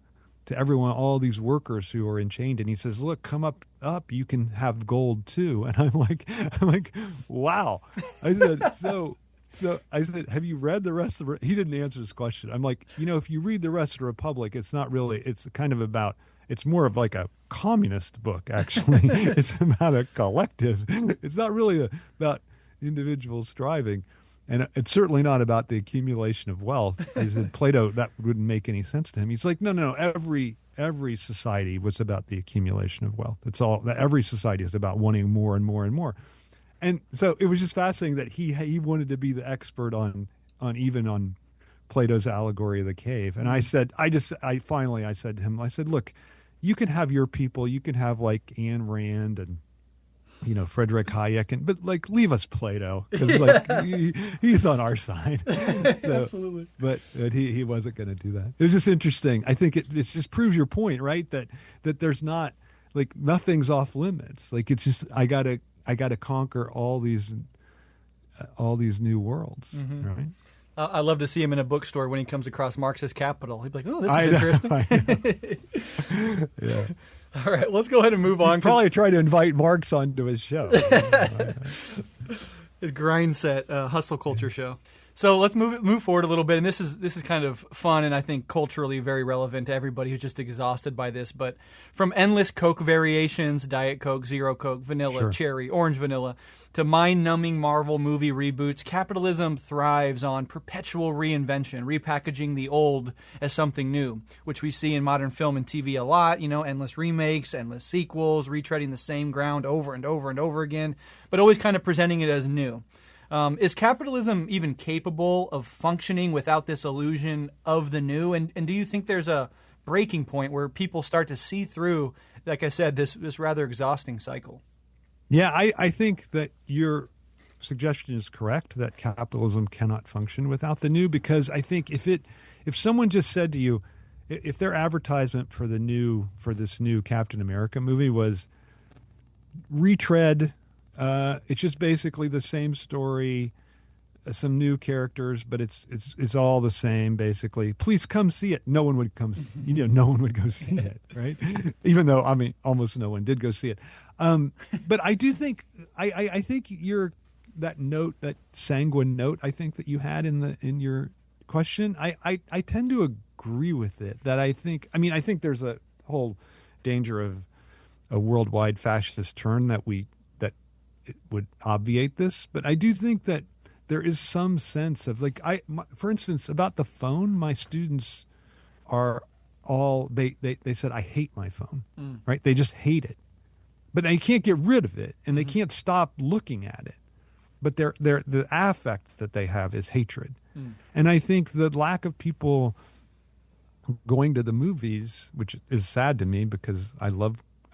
to everyone, all these workers who are enchained, and he says, look, come up, you can have gold too. And I'm like, wow. I said, So I said, have you read the rest of it? He didn't answer this question. I'm like, if you read the rest of the Republic, it's not really, it's kind of about, it's more of like a communist book, actually. It's about a collective. It's not really about individual striving. And it's certainly not about the accumulation of wealth. He said, Plato, that wouldn't make any sense to him. He's like, no, every society was about the accumulation of wealth. It's all, every society is about wanting more and more and more. And so it was just fascinating that he wanted to be the expert on Plato's allegory of the cave. And I said to him, I said, look, you can have your people, you can have like Ayn Rand and Frederick Hayek, but like leave us Plato, because like he's on our side. So, absolutely. But he wasn't going to do that. It was just interesting. I think it just proves your point, right? That there's not like nothing's off limits. Like it's just I got to conquer all these new worlds, right? I love to see him in a bookstore when he comes across Marxist Capital. He'd be like, "Oh, this is interesting." Yeah. All right, let's go ahead and move on. Probably try to invite Marx onto his show. His grind set, hustle culture show. So let's move forward a little bit, and this is kind of fun and I think culturally very relevant to everybody who's just exhausted by this. But from endless Coke variations, Diet Coke, Zero Coke, vanilla, Sure. cherry, orange vanilla, to mind-numbing Marvel movie reboots, capitalism thrives on perpetual reinvention, repackaging the old as something new, which we see in modern film and TV a lot. You know, endless remakes, endless sequels, retreading the same ground over and over and over again, but always kind of presenting it as new. Is capitalism even capable of functioning without this illusion of the new? And do you think there's a breaking point where people start to see through, like I said, this rather exhausting cycle? Yeah, I think that your suggestion is correct, that capitalism cannot function without the new, because I think if someone just said to you, if their advertisement for this new Captain America movie was retread, it's just basically the same story, some new characters, but it's all the same basically. Please come see it. No one would come. No one would go see it, right? Even though almost no one did go see it. But I do think I think that sanguine note I think that you had in your question. I tend to agree with it. That I think there's a whole danger of a worldwide fascist turn that it would obviate this, but I do think that there is some sense of for instance, about the phone, my students are all, they said, I hate my phone, right? They just hate it, but they can't get rid of it and they can't stop looking at it. But the affect that they have is hatred. And I think the lack of people going to the movies, which is sad to me because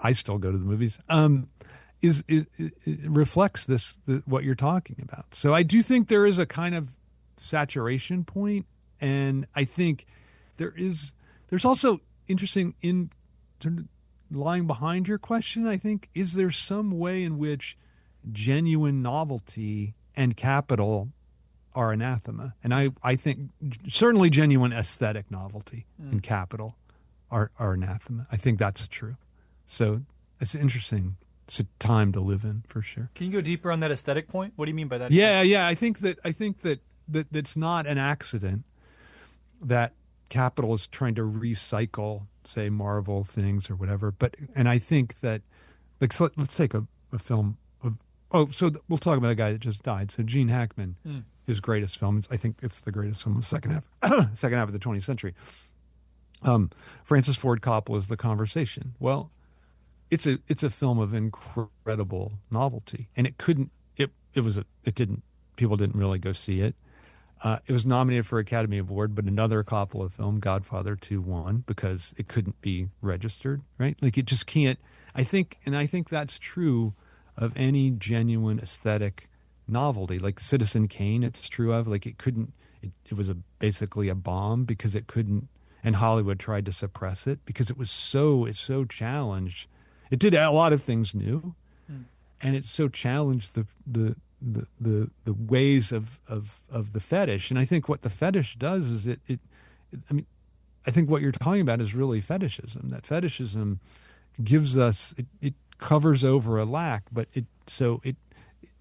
I still go to the movies, it reflects what you're talking about. So I do think there is a kind of saturation point, and I think there's also interesting in lying behind your question. I think, is there some way in which genuine novelty and capital are anathema? And I think certainly genuine aesthetic novelty and capital are anathema. I think that's true. So it's interesting. It's a time to live in, for sure. Can you go deeper on that aesthetic point? What do you mean by that? Yeah. I think that it's not an accident that capital is trying to recycle, say, Marvel things or whatever. And I think that, let's take a film of. So we'll talk about a guy that just died. So Gene Hackman, his greatest film. I think it's the greatest film in the second half of the 20th century. Francis Ford Coppola's The Conversation. Well, it's a film of incredible novelty, and people didn't really go see it. It was nominated for Academy Award, but another Coppola film, Godfather 2, won because it couldn't be registered, right? Like, it just can't. I think that's true of any genuine aesthetic novelty. Like Citizen Kane, it's true of. Like, it couldn't. It was basically a bomb because it couldn't, and Hollywood tried to suppress it because it's so challenged. It did a lot of things new, and it so challenged the ways of the fetish. And I think what the fetish does is I think what you're talking about is really fetishism. That fetishism gives us it covers over a lack,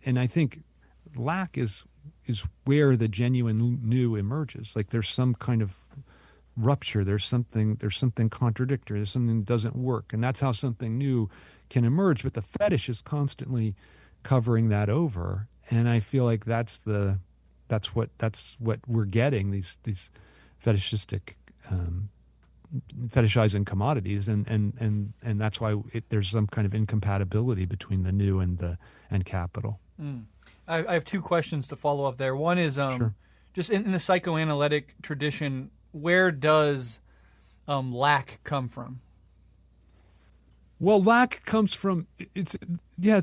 and I think lack is where the genuine new emerges. Like, there's some kind of rupture, there's something contradictory, there's something that doesn't work, and that's how something new can emerge. But the fetish is constantly covering that over, and I feel like that's what we're getting, these fetishistic fetishizing commodities, and that's why there's some kind of incompatibility between the new and capital. I have two questions to follow up there. One is Sure. Just in the psychoanalytic tradition, where does lack come from? Well, lack comes from it's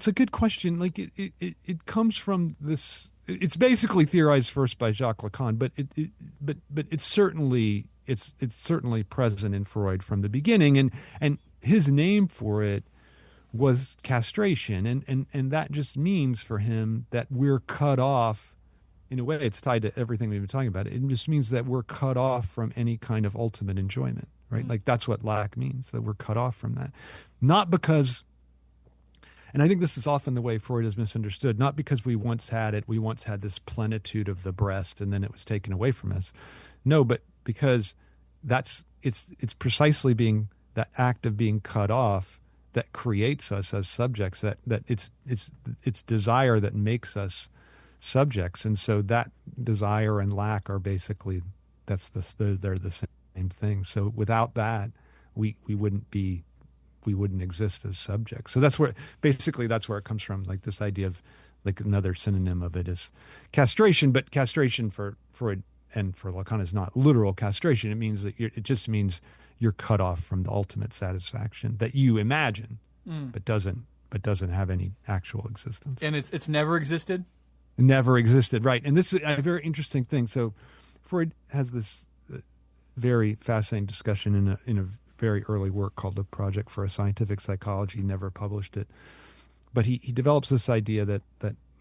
a good question. Like, it comes from this. It's basically theorized first by Jacques Lacan, but it's certainly present in Freud from the beginning, and his name for it was castration, and that just means for him that we're cut off. In a way, it's tied to everything we've been talking about. It just means that we're cut off from any kind of ultimate enjoyment, right? Like that's what lack means, that we're cut off from that. Not because, and I think this is often the way Freud is misunderstood, not because we once had it, we once had this plenitude of the breast and then it was taken away from us. No, but because it's precisely being that act of being cut off that creates us as subjects, that it's desire that makes us subjects. And so that desire and lack are basically, they're the same thing. So without that, we wouldn't exist as subjects. So that's where it comes from. Like this idea of, like, another synonym of it is castration, but castration for Freud and for Lacan is not literal castration. It means that it just means you're cut off from the ultimate satisfaction that you imagine, but doesn't have any actual existence. And it's never existed? Never existed, right. And this is a very interesting thing. So Freud has this very fascinating discussion in a very early work called The Project for a Scientific Psychology. He never published it. But he develops this idea that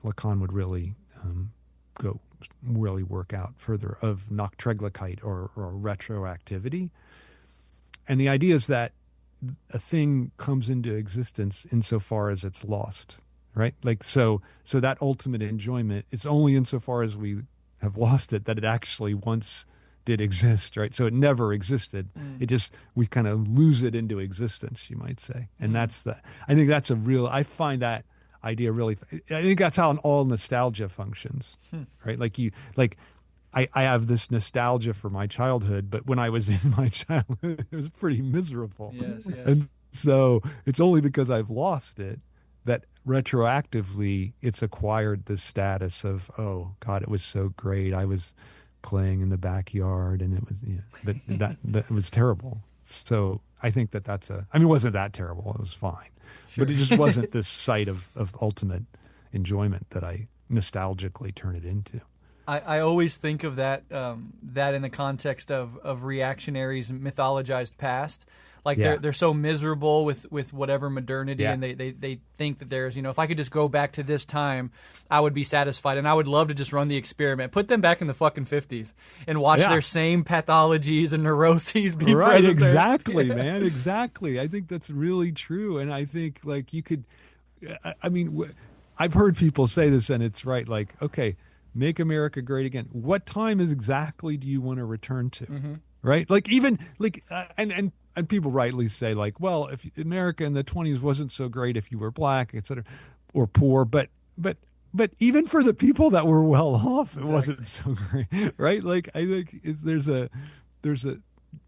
Lacan would really work out further, of Nachträglichkeit or retroactivity. And the idea is that a thing comes into existence insofar as it's lost, right? Like, so that ultimate enjoyment, it's only insofar as we have lost it that it actually once did exist, right? So it never existed. It just, we kind of lose it into existence, you might say. And I find that idea really, I think that's how all nostalgia functions, right? I have this nostalgia for my childhood, but when I was in my childhood, it was pretty miserable. Yes. And so it's only because I've lost it that retroactively it's acquired this status of, oh God, it was so great. I was playing in the backyard and it was, that was terrible. So I think that's it wasn't that terrible. It was fine. Sure. But it just wasn't this site of ultimate enjoyment that I nostalgically turn it into. I always think of that in the context of reactionaries' mythologized past. Like they're so miserable with whatever modernity, and they think that there's, if I could just go back to this time, I would be satisfied, and I would love to just run the experiment, put them back in the fucking 50s, and watch their same pathologies and neuroses be present. Exactly, there. Man, exactly. I think that's really true, and I think like you could, I've heard people say this, and it's right. Like, okay, make America great again. What time exactly do you want to return to? Mm-hmm. Right? Like even like and people rightly say like, well, if America in the 20s wasn't so great if you were black, et cetera, or poor, but even for the people that were well off, it wasn't so great, right? Like I think there's a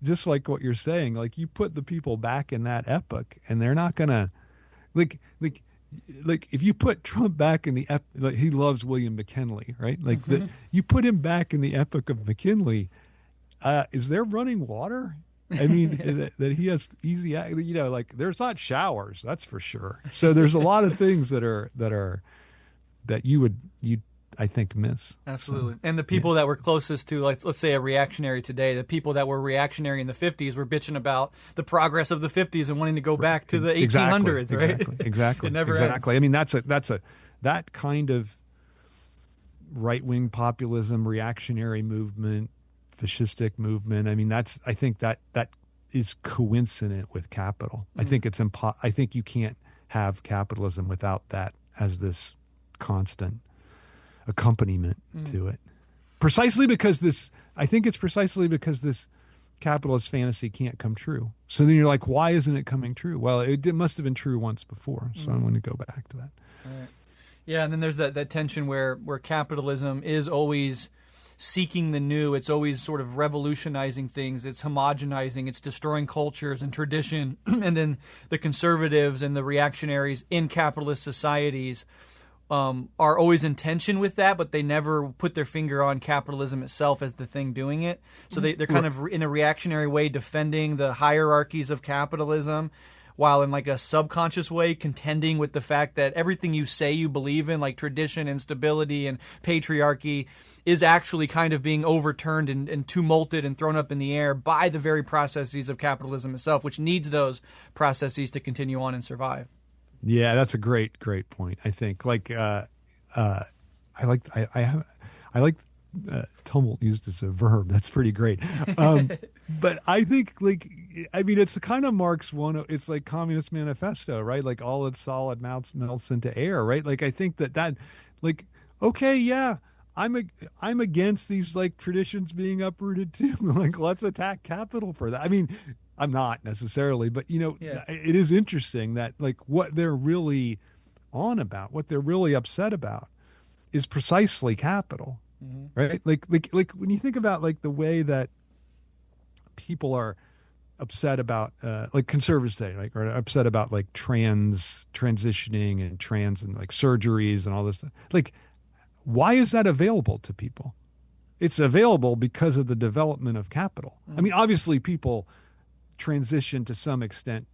just like what you're saying, like you put the people back in that epoch, and they're not gonna like if you put Trump back in the like he loves William McKinley, right? Like you put him back in the epoch of McKinley. Is there running water? I mean, that he has easy, like there's not showers, that's for sure. So there's a lot of things that you I think miss. Absolutely. So, and the people that were closest to, like, let's say a reactionary today, the people that were reactionary in the 50s were bitching about the progress of the 50s and wanting to go back to the 1800s, right? Exactly. It never ends. I mean, that kind of right-wing populism, reactionary movement, fascistic movement. I mean, I think that is coincident with capital. I think it's I think you can't have capitalism without that as this constant accompaniment to it. Precisely because this capitalist fantasy can't come true. So then you're like, why isn't it coming true? Well, it must have been true once before. So I'm going to go back to that. Right. Yeah, and then there's that tension where capitalism is always seeking the new. It's always sort of revolutionizing things. It's homogenizing. It's destroying cultures and tradition. And then the conservatives and the reactionaries in capitalist societies are always in tension with that, but they never put their finger on capitalism itself as the thing doing it. So they're kind of in a reactionary way defending the hierarchies of capitalism, while in like a subconscious way contending with the fact that everything you say you believe in, like tradition and stability and patriarchy, is actually kind of being overturned and tumulted and thrown up in the air by the very processes of capitalism itself, which needs those processes to continue on and survive. Yeah, that's a great point. I think I like tumult used as a verb. That's pretty great. But I think, it's the kind of Marx one. It's like Communist Manifesto, right? Like all its solid melts into air, right? Like I think that okay, yeah, I'm against these traditions being uprooted too. Let's attack capital for that. I mean, I'm not necessarily, but it is interesting that what they're really on about, what they're really upset about, is precisely capital, right? Like when you think about the way that people are upset about conservatives today, or upset about transitioning and surgeries and all this stuff. Why is that available to people? It's available because of the development of capital. I mean, obviously people transition to some extent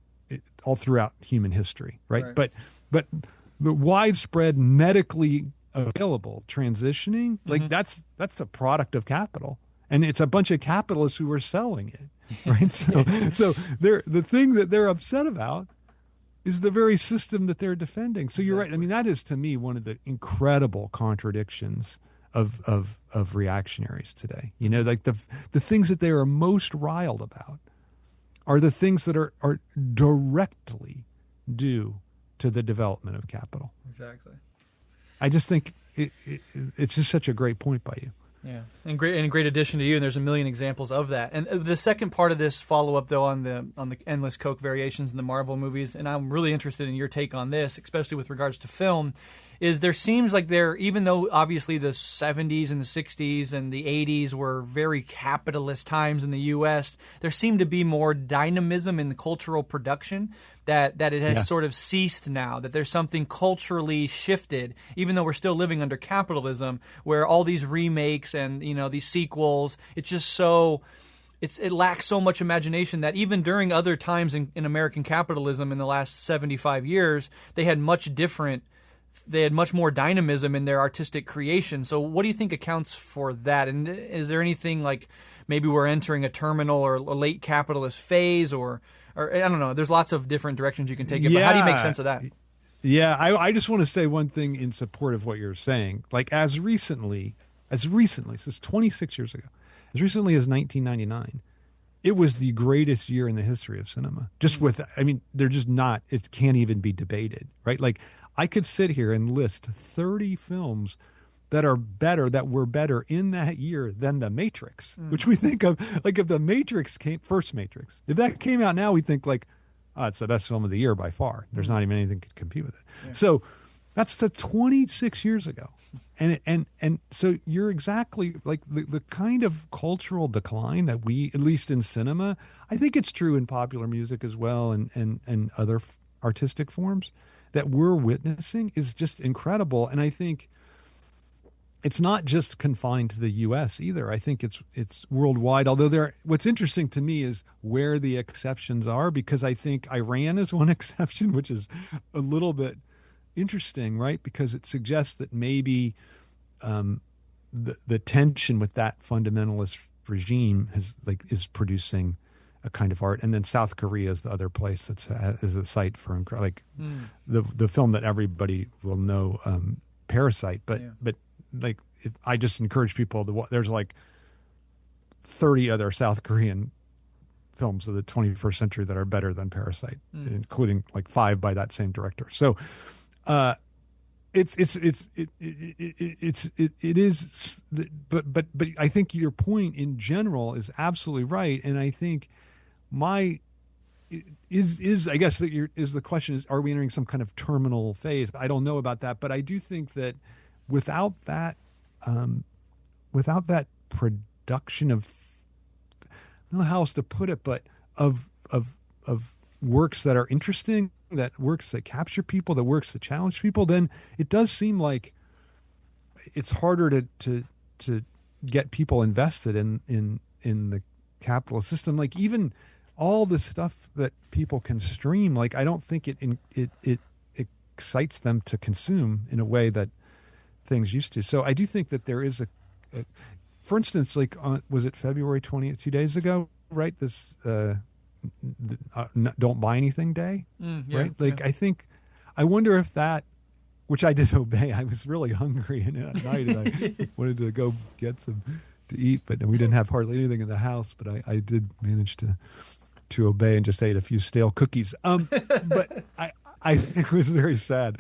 all throughout human history, right? But the widespread medically available transitioning, that's a product of capital, and it's a bunch of capitalists who are selling it, right? So the thing that they're upset about is the very system that they're defending. So you're right. I mean, that is to me one of the incredible contradictions of reactionaries today. The things that they are most riled about are the things that are directly due to the development of capital. Exactly. I just think it's just such a great point by you. Yeah, and a great addition to you. And there's a million examples of that. And the second part of this follow up, though, on the endless Coke variations in the Marvel movies, and I'm really interested in your take on this, especially with regards to film, is there seems like even though obviously the 70s and the 60s and the 80s were very capitalist times in the U.S., there seemed to be more dynamism in the cultural production. That it has sort of ceased now, that there's something culturally shifted, even though we're still living under capitalism, where all these remakes and these sequels, it's just so it lacks so much imagination that even during other times in American capitalism in the last 75 years, they had much more dynamism in their artistic creation. So what do you think accounts for that? And is there anything maybe we're entering a terminal or a late capitalist phase, or I don't know. There's lots of different directions you can take it, but how do you make sense of that? Yeah, I just want to say one thing in support of what you're saying. As recently, this is 26 years ago, as recently as 1999, it was the greatest year in the history of cinema. They're just not, it can't even be debated, right? I could sit here and list 30 films that were better in that year than The Matrix, which we think of, if the Matrix first Matrix, if that came out now, we think it's the best film of the year by far. There's not even anything could compete with it. Yeah. So that's 26 years ago. And so you're exactly the kind of cultural decline that we, at least in cinema, I think it's true in popular music as well, and other artistic forms that we're witnessing is just incredible. And I think it's not just confined to the U.S. either. I think it's worldwide. Although what's interesting to me is where the exceptions are, because I think Iran is one exception, which is a little bit interesting, right? Because it suggests that maybe the tension with that fundamentalist regime is producing a kind of art. And then South Korea is the other place is a site for the film that everybody will know, Parasite, but I just encourage people to there's 30 other South Korean films of the 21st century that are better than Parasite, including 5 by that same director. So it is, but I think your point in general is absolutely right, and I think I guess the question is, are we entering some kind of terminal phase? I don't know about that, but I do think that without that production of, I don't know how else to put it, but of works that are interesting, that works that capture people, that works that challenge people, then it does seem like it's harder to get people invested in the capitalist system. Even all the stuff that people can stream, I don't think it excites them to consume in a way that things used to. So I do think that there is for instance, was it February 20th, 2 days ago, right? This don't buy anything day, right? I wonder if that which I did obey. I was really hungry and at night, and I wanted to go get some to eat, but we didn't have hardly anything in the house. But I did manage to obey and just ate a few stale cookies. But it was very sad.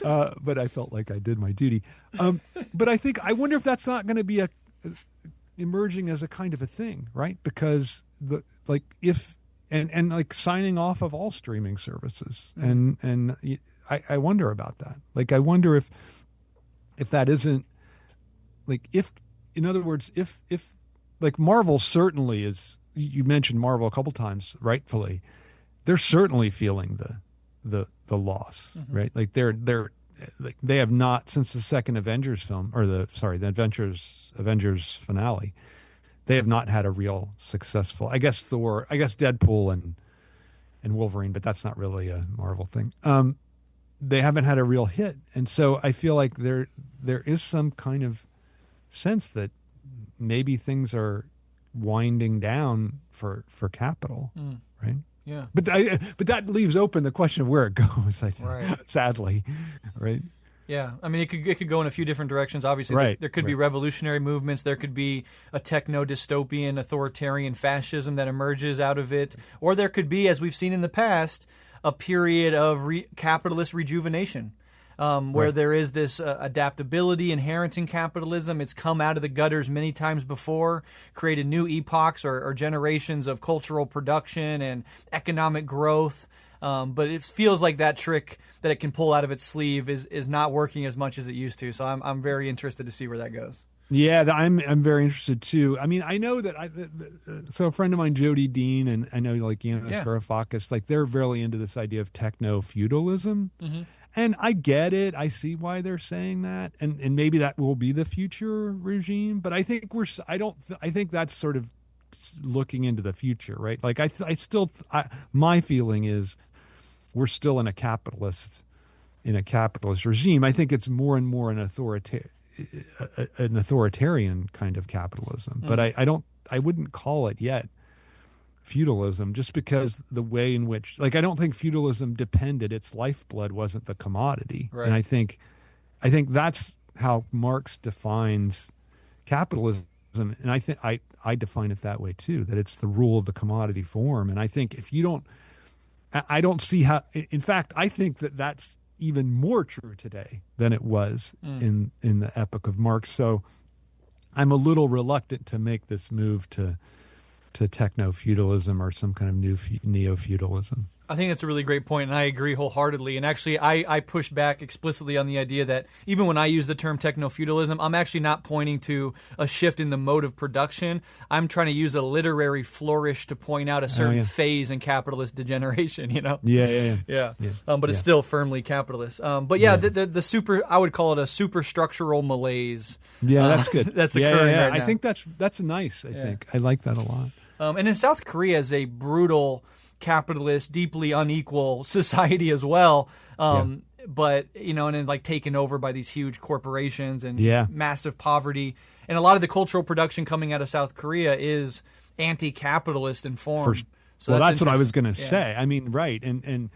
But I felt like I did my duty. But I wonder if that's not going to be emerging as a kind of a thing, right? Because signing off of all streaming services, and I wonder about that. Like, I wonder if that isn't, like, if, in other words, if like Marvel certainly is. You mentioned Marvel a couple times, rightfully. They're certainly feeling the loss, right? Like they have not, since the second Avengers film, or the Avengers finale, they have not had a real successful. I guess Deadpool and Wolverine, but that's not really a Marvel thing. They haven't had a real hit, and so I feel like there is some kind of sense that maybe things are winding down for capital, right? Yeah. But that leaves open the question of where it goes, I think, right. Sadly, right? Yeah, I mean, it could go in a few different directions. Obviously, right. there could be revolutionary movements. There could be a techno-dystopian, authoritarian fascism that emerges out of it. Or there could be, as we've seen in the past, a period of capitalist rejuvenation, where there is this adaptability inherent in capitalism. It's come out of the gutters many times before, created new epochs or generations of cultural production and economic growth. But it feels like that trick that it can pull out of its sleeve is not working as much as it used to. So I'm very interested to see where that goes. Yeah, I'm very interested too. I mean, I know that so a friend of mine, Jody Dean, and I know like Varoufakis, like they're really into this idea of techno-feudalism. Mm-hmm. And I get it. I see why they're saying that, and maybe that will be the future regime. But I think I think that's sort of looking into the future, right? Like my feeling is we're still in a capitalist regime. I think it's more and more an authoritarian kind of capitalism. But I wouldn't call it yet feudalism, just because the way in which, like, I don't think feudalism depended, its lifeblood wasn't the commodity. Right. And I think that's how Marx defines capitalism. And I think I define it that way too, that it's the rule of the commodity form. And I think I don't see how, in fact, I think that that's even more true today than it was in the epoch of Marx. So I'm a little reluctant to make this move to techno-feudalism or some kind of new neo-feudalism. I think that's a really great point, and I agree wholeheartedly. And actually, I push back explicitly on the idea that even when I use the term techno-feudalism, I'm actually not pointing to a shift in the mode of production. I'm trying to use a literary flourish to point out a certain phase in capitalist degeneration, you know? Yeah. But it's still firmly capitalist. The super, I would call it a superstructural malaise. Yeah, that's good. That's occurring right now. I think that's nice, I think. I like that a lot. And in South Korea is a brutal capitalist, deeply unequal society as well. But, and then like taken over by these huge corporations and massive poverty. And a lot of the cultural production coming out of South Korea is anti-capitalist in form. So that's what I was going to say. I mean, right. And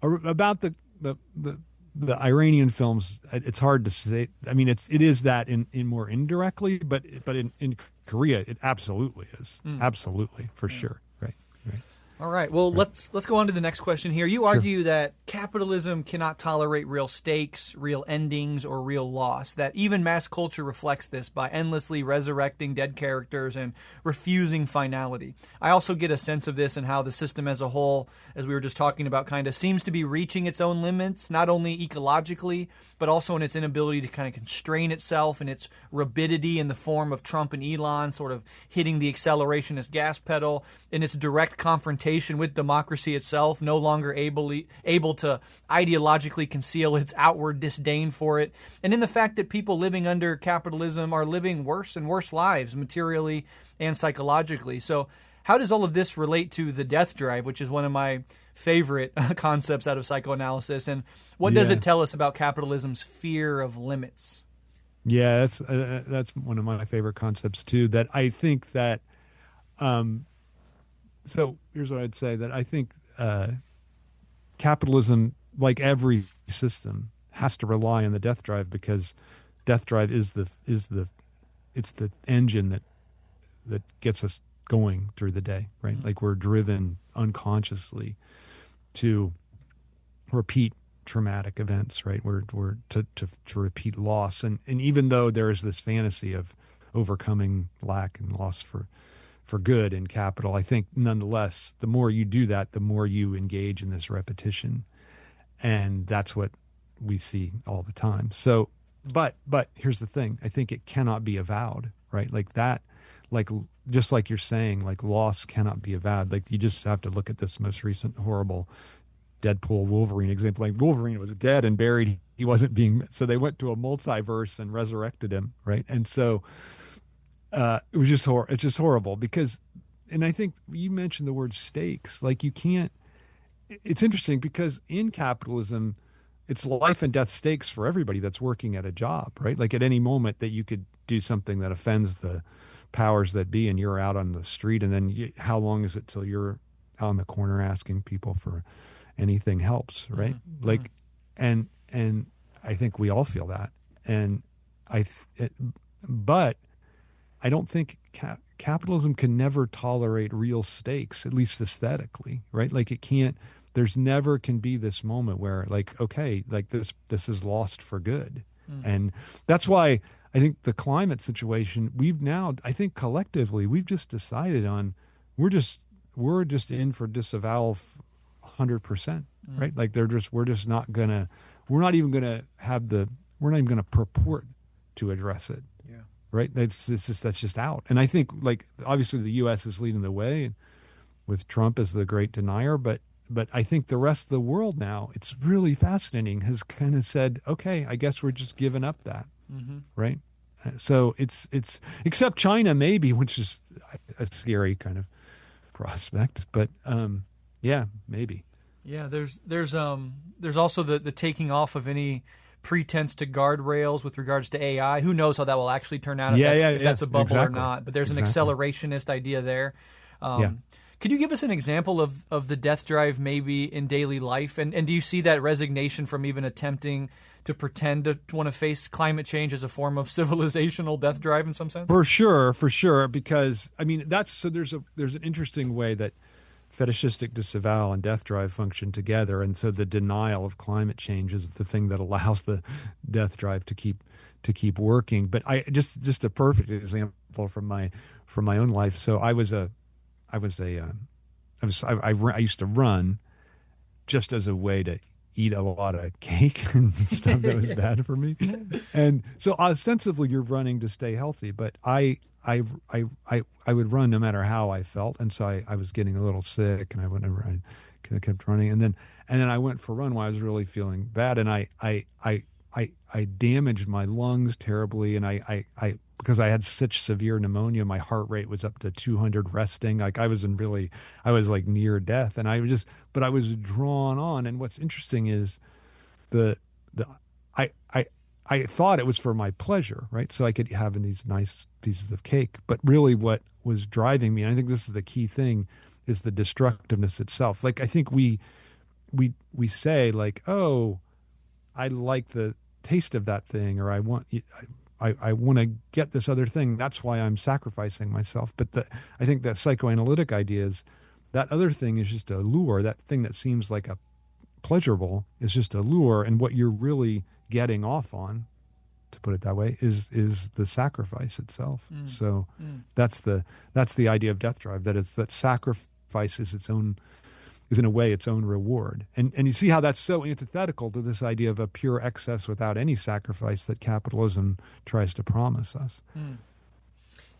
about the Iranian films, it's hard to say. I mean, it is that in more indirectly, but in Korea, it absolutely is. Absolutely, for sure. Right. All right. Well, let's go on to the next question here. You argue that capitalism cannot tolerate real stakes, real endings, or real loss, that even mass culture reflects this by endlessly resurrecting dead characters and refusing finality. I also get a sense of this in how the system as a whole, as we were just talking about, kind of seems to be reaching its own limits, not only ecologically, but also in its inability to kind of constrain itself and its rabidity in the form of Trump and Elon sort of hitting the accelerationist gas pedal, in its direct confrontation with democracy itself, no longer able to ideologically conceal its outward disdain for it, and in the fact that people living under capitalism are living worse and worse lives materially and psychologically. So how does all of this relate to the death drive, which is one of my favorite concepts out of psychoanalysis, and what does it tell us about capitalism's fear of limits? Yeah, that's one of my favorite concepts too, that I think that so here's what I'd say, that I think capitalism, like every system, has to rely on the death drive, because death drive is the engine that gets us going through the day, right? Mm-hmm. Like we're driven unconsciously to repeat traumatic events, right? We're to repeat loss, and even though there is this fantasy of overcoming lack and loss for good in capital, I think nonetheless, the more you do that, the more you engage in this repetition, and that's what we see all the time. So, but here's the thing: I think it cannot be avowed, right? Like that, like just like you're saying, like loss cannot be avowed. Like you just have to look at this most recent horrible Deadpool Wolverine example. Like Wolverine was dead and buried; he wasn't being. So they went to a multiverse and resurrected him, right? And so it was just it's just horrible because, and I think you mentioned the word stakes. Like you can't. It's interesting because in capitalism, it's life and death stakes for everybody that's working at a job, right? Like at any moment that you could do something that offends the powers that be, and you're out on the street, and then how long is it till you're out on the corner asking people for anything helps, right? Mm-hmm. Like, and I think we all feel that, and but I don't think capitalism can never tolerate real stakes, at least aesthetically, right? Like it can't. There's never can be this moment where like, okay, like this is lost for good. And that's why I think the climate situation, I think collectively, we've just decided on, we're just in for disavowal 100%, right? Like we're not even gonna purport to address it. Yeah. Right. That's just out. And I think like, obviously the U.S. is leading the way with Trump as the great denier, but I think the rest of the world now, it's really fascinating, has kind of said, okay, I guess we're just giving up that. Mm-hmm. Right. So it's except China maybe, which is a scary kind of prospect, but yeah, maybe. Yeah. There's also the taking off of any pretense to guardrails with regards to AI. Who knows how that will actually turn out, if that's a bubble or not, but there's an accelerationist idea there. Could you give us an example of the death drive maybe in daily life? And do you see that resignation from even attempting to pretend to want to face climate change as a form of civilizational death drive in some sense? For sure. Because, I mean, there's an interesting way that fetishistic disavowal and death drive function together. And so the denial of climate change is the thing that allows the death drive to keep working. But I just a perfect example from my own life. So I used to run just as a way to eat a lot of cake and stuff that was bad for me. And so ostensibly you're running to stay healthy, but I would run no matter how I felt. And so I was getting a little sick, and I kept running. And then I went for a run while I was really feeling bad. And I damaged my lungs terribly. And I because I had such severe pneumonia, my heart rate was up to 200 resting. Like I was like near death, and I was drawn on. And what's interesting is I thought it was for my pleasure, right? So I could have these nice pieces of cake, but really what was driving me, and I think this is the key thing, is the destructiveness itself. Like I think we say like, oh, I like the taste of that thing, or I want to get this other thing. That's why I'm sacrificing myself. But I think that psychoanalytic idea is that other thing is just a lure. That thing that seems like a pleasurable is just a lure. And what you're really getting off on, to put it that way, is the sacrifice itself. So that's the idea of death drive. That sacrifice is in a way its own reward. And you see how that's so antithetical to this idea of a pure excess without any sacrifice that capitalism tries to promise us.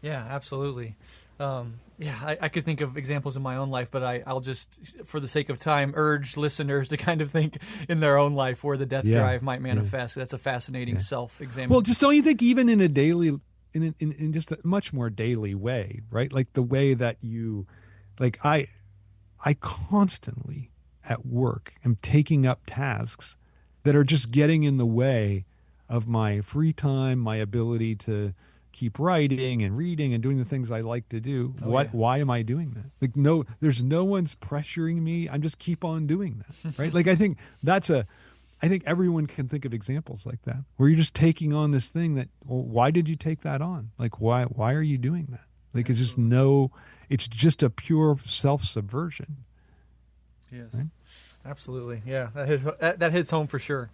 Yeah, absolutely. I could think of examples in my own life, but I'll just, for the sake of time, urge listeners to kind of think in their own life where the death drive might manifest. That's a fascinating self-examination. Well, just don't you think even in a daily, in just a much more daily way, right? Like the way that you, like I constantly at work am taking up tasks that are just getting in the way of my free time, my ability to keep writing and reading and doing the things I like to do. Why am I doing that? Like there's no one's pressuring me. I'm just keep on doing that, right? Like I think that's I think everyone can think of examples like that, where you're just taking on this thing that, well, why did you take that on? Like, why are you doing that? Like, it's just a pure self-subversion. Yes, right? Absolutely. Yeah, that hits home for sure.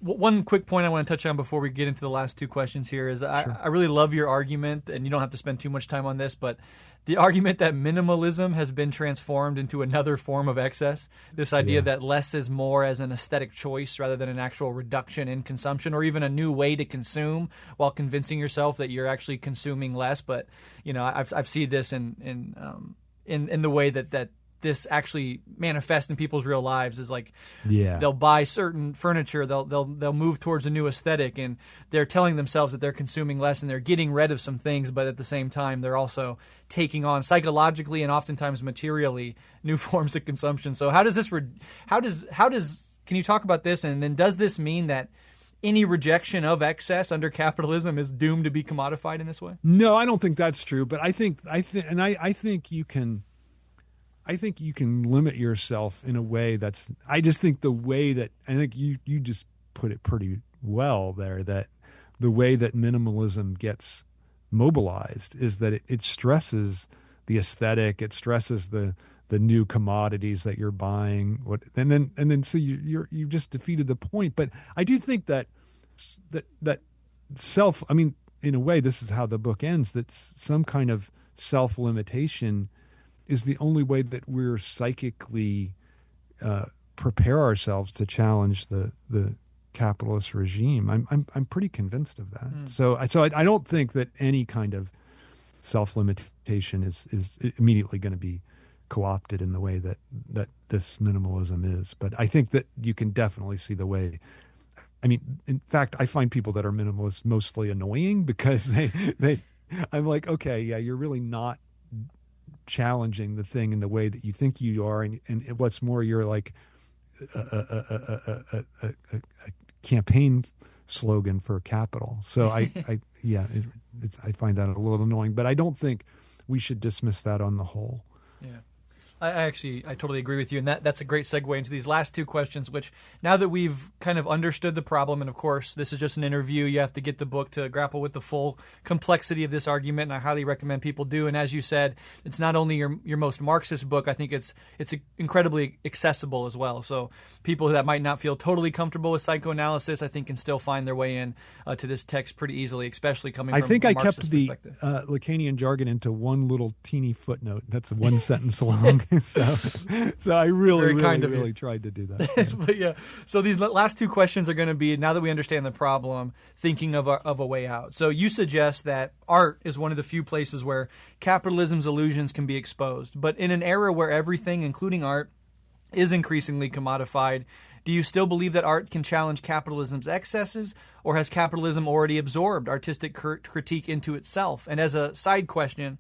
One quick point I want to touch on before we get into the last two questions here is I really love your argument, and you don't have to spend too much time on this, but the argument that minimalism has been transformed into another form of excess, this idea that less is more as an aesthetic choice rather than an actual reduction in consumption, or even a new way to consume while convincing yourself that you're actually consuming less. But, I've seen this in the way that this actually manifests in people's real lives is like they'll buy certain furniture, they'll move towards a new aesthetic, and they're telling themselves that they're consuming less and they're getting rid of some things, but at the same time they're also taking on psychologically and oftentimes materially new forms of consumption. So how does can you talk about this, and then does this mean that any rejection of excess under capitalism is doomed to be commodified in this way? No, I don't think that's true, but I think you can limit yourself in a way that's, I just think the way that, I think you just put it pretty well there, that the way that minimalism gets mobilized is that it stresses the aesthetic, it stresses the new commodities that you're buying, and then so you've just defeated the point. But I do think that self, I mean, in a way, this is how the book ends, that some kind of self-limitation is the only way that we're psychically prepare ourselves to challenge the capitalist regime. I'm pretty convinced of that. So I don't think that any kind of self-limitation is immediately going to be co-opted in the way that this minimalism is. But I think that you can definitely see the way. I mean, in fact, I find people that are minimalists mostly annoying because I'm like, okay, yeah, you're really not challenging the thing in the way that you think you are, and what's more, you're like a campaign slogan for capital. So I find that a little annoying, but I don't think we should dismiss that on the whole. Yeah. I totally agree with you, and that's a great segue into these last two questions, which now that we've kind of understood the problem, and of course this is just an interview, you have to get the book to grapple with the full complexity of this argument, and I highly recommend people do. And as you said, it's not only your most Marxist book, I think it's incredibly accessible as well. So people that might not feel totally comfortable with psychoanalysis, I think, can still find their way in to this text pretty easily, especially coming from a Marxist perspective. I think I kept the Lacanian jargon into one little teeny footnote. That's one sentence long. So I really tried to do that. Yeah. But yeah, so these last two questions are going to be, now that we understand the problem, thinking of a way out. So you suggest that art is one of the few places where capitalism's illusions can be exposed. But in an era where everything, including art, is increasingly commodified, do you still believe that art can challenge capitalism's excesses, or has capitalism already absorbed artistic critique into itself? And as a side question,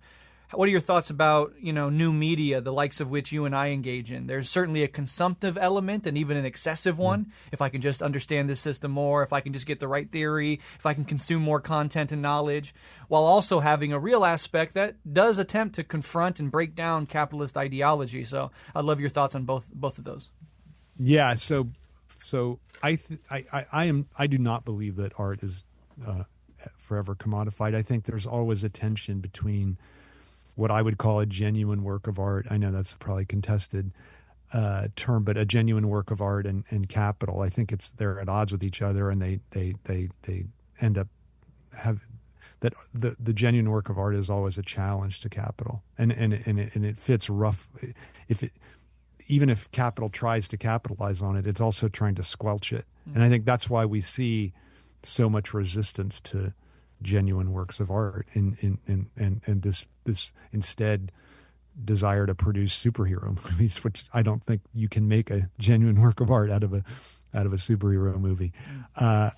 what are your thoughts about, new media, the likes of which you and I engage in? There's certainly a consumptive element, and even an excessive one. If I can just understand this system more, if I can just get the right theory, if I can consume more content and knowledge, while also having a real aspect that does attempt to confront and break down capitalist ideology. So I'd love your thoughts on both of those. Yeah. So I do not believe that art is forever commodified. I think there's always a tension between what I would call a genuine work of art. I know that's probably a contested term, but a genuine work of art and capital. I think they're at odds with each other, and they end up that the genuine work of art is always a challenge to capital, and it fits rough. Even if capital tries to capitalize on it, it's also trying to squelch it, and I think that's why we see so much resistance to genuine works of art and this instead desire to produce superhero movies, which I don't think you can make a genuine work of art out of a superhero movie. I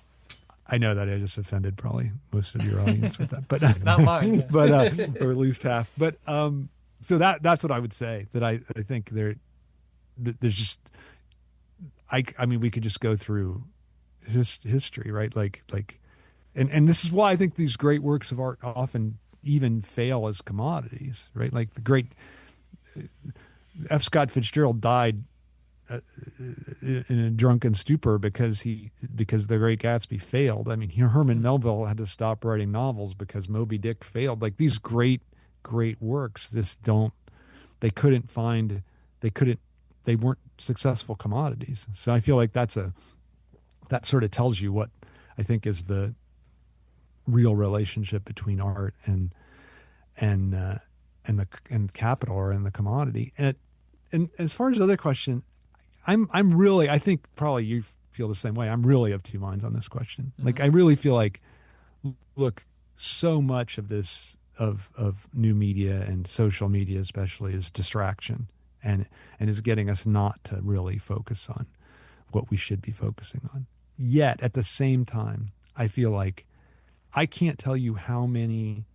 know that I just offended probably most of your audience with that, but it's not mine. Yeah. But or at least half. But so that's what I would say. That I think there's just I mean we could just go through history, right? Like. And this is why I think these great works of art often even fail as commodities, right? Like the great F. Scott Fitzgerald died in a drunken stupor because The Great Gatsby failed. I mean, Herman Melville had to stop writing novels because Moby Dick failed. Like these great works, they weren't successful commodities. So I feel like that sort of tells you what I think is the real relationship between art and capital, or in the commodity. And as far as the other question, I'm really, I think probably you feel the same way. I'm really of two minds on this question. Mm-hmm. Like I really feel like, look, so much of this of new media and social media especially is distraction, and is getting us not to really focus on what we should be focusing on. Yet at the same time, I feel like I can't tell you how many.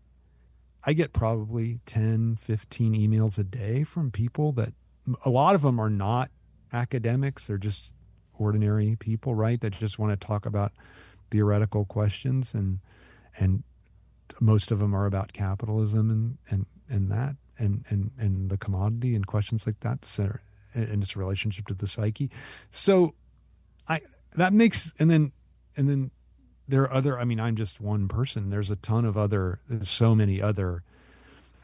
I get probably 10, 15 emails a day from people that a lot of them are not academics. They're just ordinary people, right? That just want to talk about theoretical questions, and most of them are about capitalism and the commodity and questions like that, and its relationship to the psyche. So that makes, and then there are other, I mean, I'm just one person. There's so many other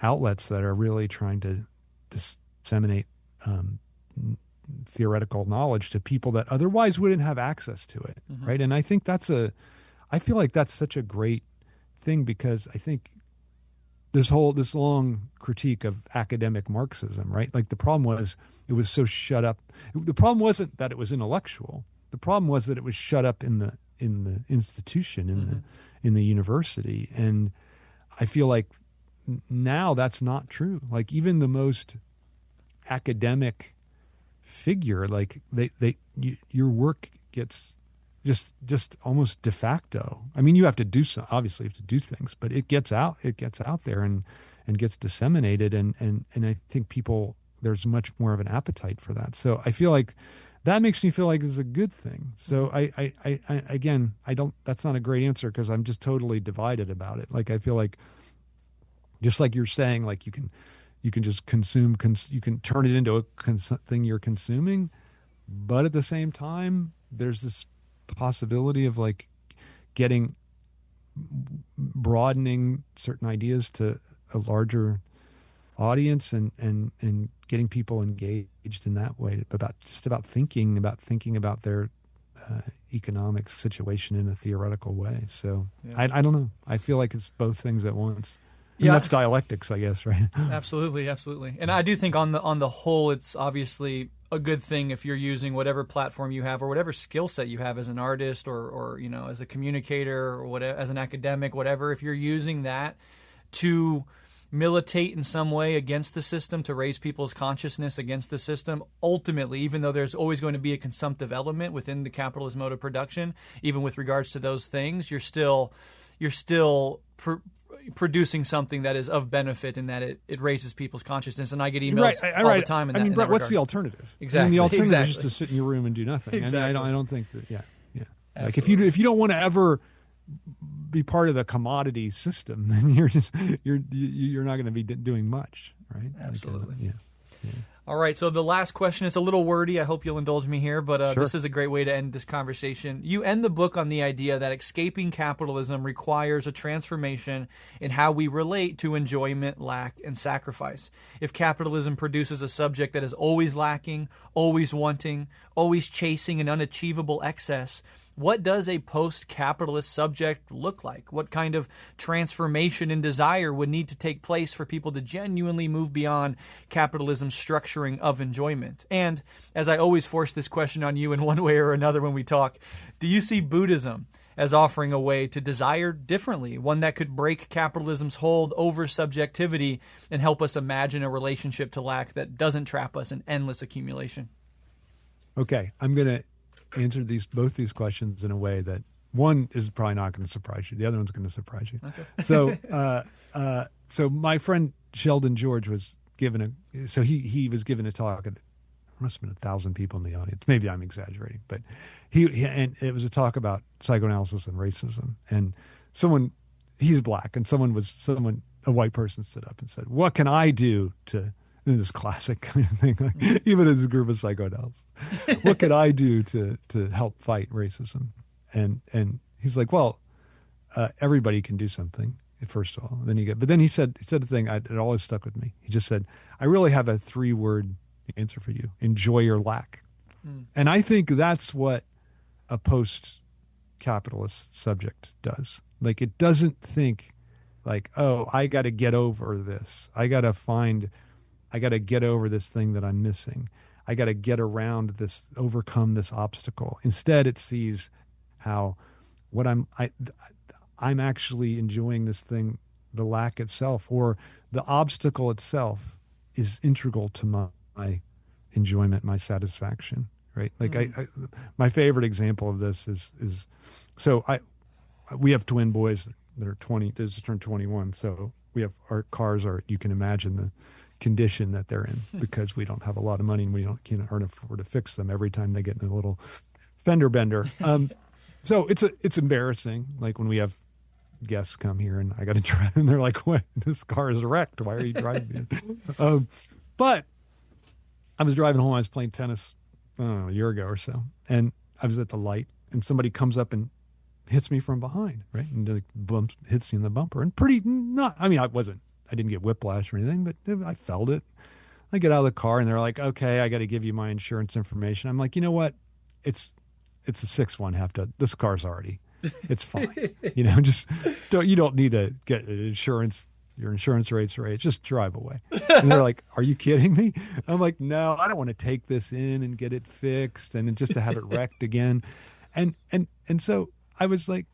outlets that are really trying to disseminate theoretical knowledge to people that otherwise wouldn't have access to it, mm-hmm. right? And I think I feel like that's such a great thing, because I think this long critique of academic Marxism, right? Like the problem was it was so shut up. The problem wasn't that it was intellectual. The problem was that it was shut up in the institution, mm-hmm. in the university. And I feel like now that's not true. Like even the most academic figure, like your work gets just almost de facto. I mean, you have to do obviously you have to do things, but it gets out there and gets disseminated. And I think there's much more of an appetite for that. So I feel like that makes me feel like it's a good thing. So I again, that's not a great answer, because I'm just totally divided about it. Like I feel like, just like you're saying, like you can just consume, you can turn it into a thing you're consuming, but at the same time, there's this possibility of like broadening certain ideas to a larger audience and getting people engaged in that way about thinking about their economic situation in a theoretical way. So yeah. I don't know. I feel like it's both things at once. And that's dialectics, I guess, right? Absolutely. And I do think on the whole, it's obviously a good thing if you're using whatever platform you have or whatever skill set you have as an artist or as a communicator or whatever, as an academic, whatever. If you're using that to militate in some way against the system, to raise people's consciousness against the system, ultimately, even though there's always going to be a consumptive element within the capitalist mode of production, even with regards to those things, you're still producing something that is of benefit in that it raises people's consciousness. And I get emails all the time. Brett, what's the alternative? Exactly. I mean, the alternative is just to sit in your room and do nothing. Exactly. I don't think that. Yeah. Like if you don't want to ever be part of the commodity system, then you're not going to be doing much, right? Absolutely. Yeah. All right, so the last question is a little wordy. I hope you'll indulge me here, but sure. This is a great way to end this conversation. You end the book on the idea that escaping capitalism requires a transformation in how we relate to enjoyment, lack, and sacrifice. If capitalism produces a subject that is always lacking, always wanting, always chasing an unachievable excess, what does a post-capitalist subject look like? What kind of transformation and desire would need to take place for people to genuinely move beyond capitalism's structuring of enjoyment? And as I always force this question on you in one way or another when we talk, do you see Buddhism as offering a way to desire differently, one that could break capitalism's hold over subjectivity and help us imagine a relationship to lack that doesn't trap us in endless accumulation? Okay, I'm going to answer both these questions in a way that one is probably not going to surprise you. The other one's going to surprise you. Okay. So my friend Sheldon George was given he was given a talk, and there must have been 1,000 people in the audience. Maybe I'm exaggerating, but and it was a talk about psychoanalysis and racism. And he's black, and a white person stood up and said, "What can I do to?" this classic kind of thing, like, even as a group of psychoanalysts. What could I do to help fight racism? And he's like, well, everybody can do something, first of all. But then he said a thing it always stuck with me. He just said, I really have a 3-word answer for you: enjoy your lack. And I think that's what a post-capitalist subject does. Like, it doesn't think like, oh, I got to get over this. I got to get over this thing that I'm missing. I got to get around this, overcome this obstacle. Instead, it sees how what I'm actually enjoying this thing, the lack itself, or the obstacle itself, is integral to my enjoyment, my satisfaction. Right? Like my favorite example of this is we have twin boys that are 20, they just turned 21. So we have, our cars are, you can imagine the condition that they're in, because we don't have a lot of money and we can't afford to fix them every time they get in a little fender bender. So it's embarrassing. Like when we have guests come here and I got to drive, and they're like, "What? This car is wrecked. Why are you driving it?" But I was driving home. I was playing tennis, I don't know, a year ago or so, and I was at the light, and somebody comes up and hits me from behind, right, and like hits me in the bumper, and I didn't get whiplash or anything, but I felt it. I get out of the car and they're like, "Okay, I got to give you my insurance information." I'm like, you know what? It's a 6-1 this car's already, it's fine. Just you don't need to get insurance. Your insurance rate's right. Just drive away. And they're like, "Are you kidding me?" I'm like, "No, I don't want to take this in and get it fixed and just to have it wrecked again." And so I was like,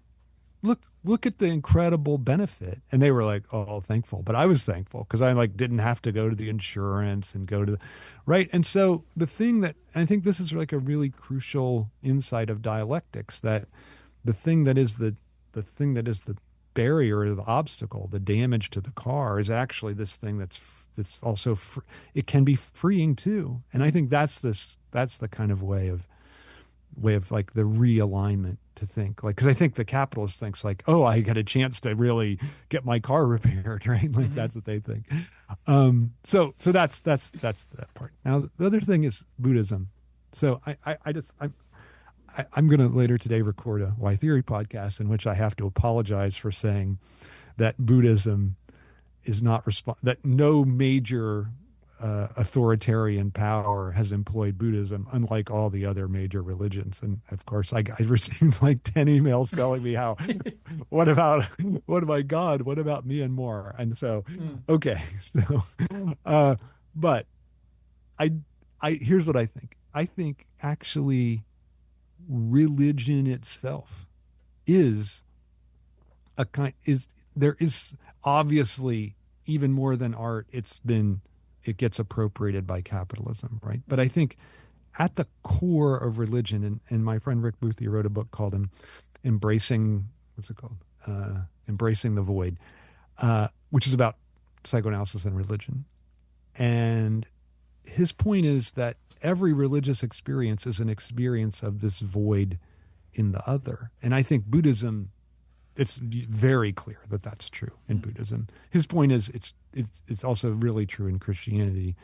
look at the incredible benefit. And they were like, "Oh, thankful." But I was thankful because I didn't have to go to the insurance and go to right. And so the thing that, I think this is like a really crucial insight of dialectics, that the thing that is the barrier or the obstacle, the damage to the car, is actually this thing that's also it can be freeing too. And I think that's the kind of way of like the realignment to think, like, because I think the capitalist thinks like, "Oh, I got a chance to really get my car repaired," right? Like that's what they think. So that's that part. Now the other thing is Buddhism. So I'm going to later today record a Why Theory podcast in which I have to apologize for saying that Buddhism is not that no major authoritarian power has employed Buddhism, unlike all the other major religions. And of course, I received like 10 emails telling me how, what about God? What about me and more? And so, okay. So, but here's what I think. I think actually religion itself there is obviously, even more than art, it gets appropriated by capitalism, right? But I think at the core of religion, and my friend Rick Boothie wrote a book called Embracing the Void, which is about psychoanalysis and religion. And his point is that every religious experience is an experience of this void in the other. And I think Buddhism, it's very clear that that's true in Buddhism. His point is it's also really true in Christianity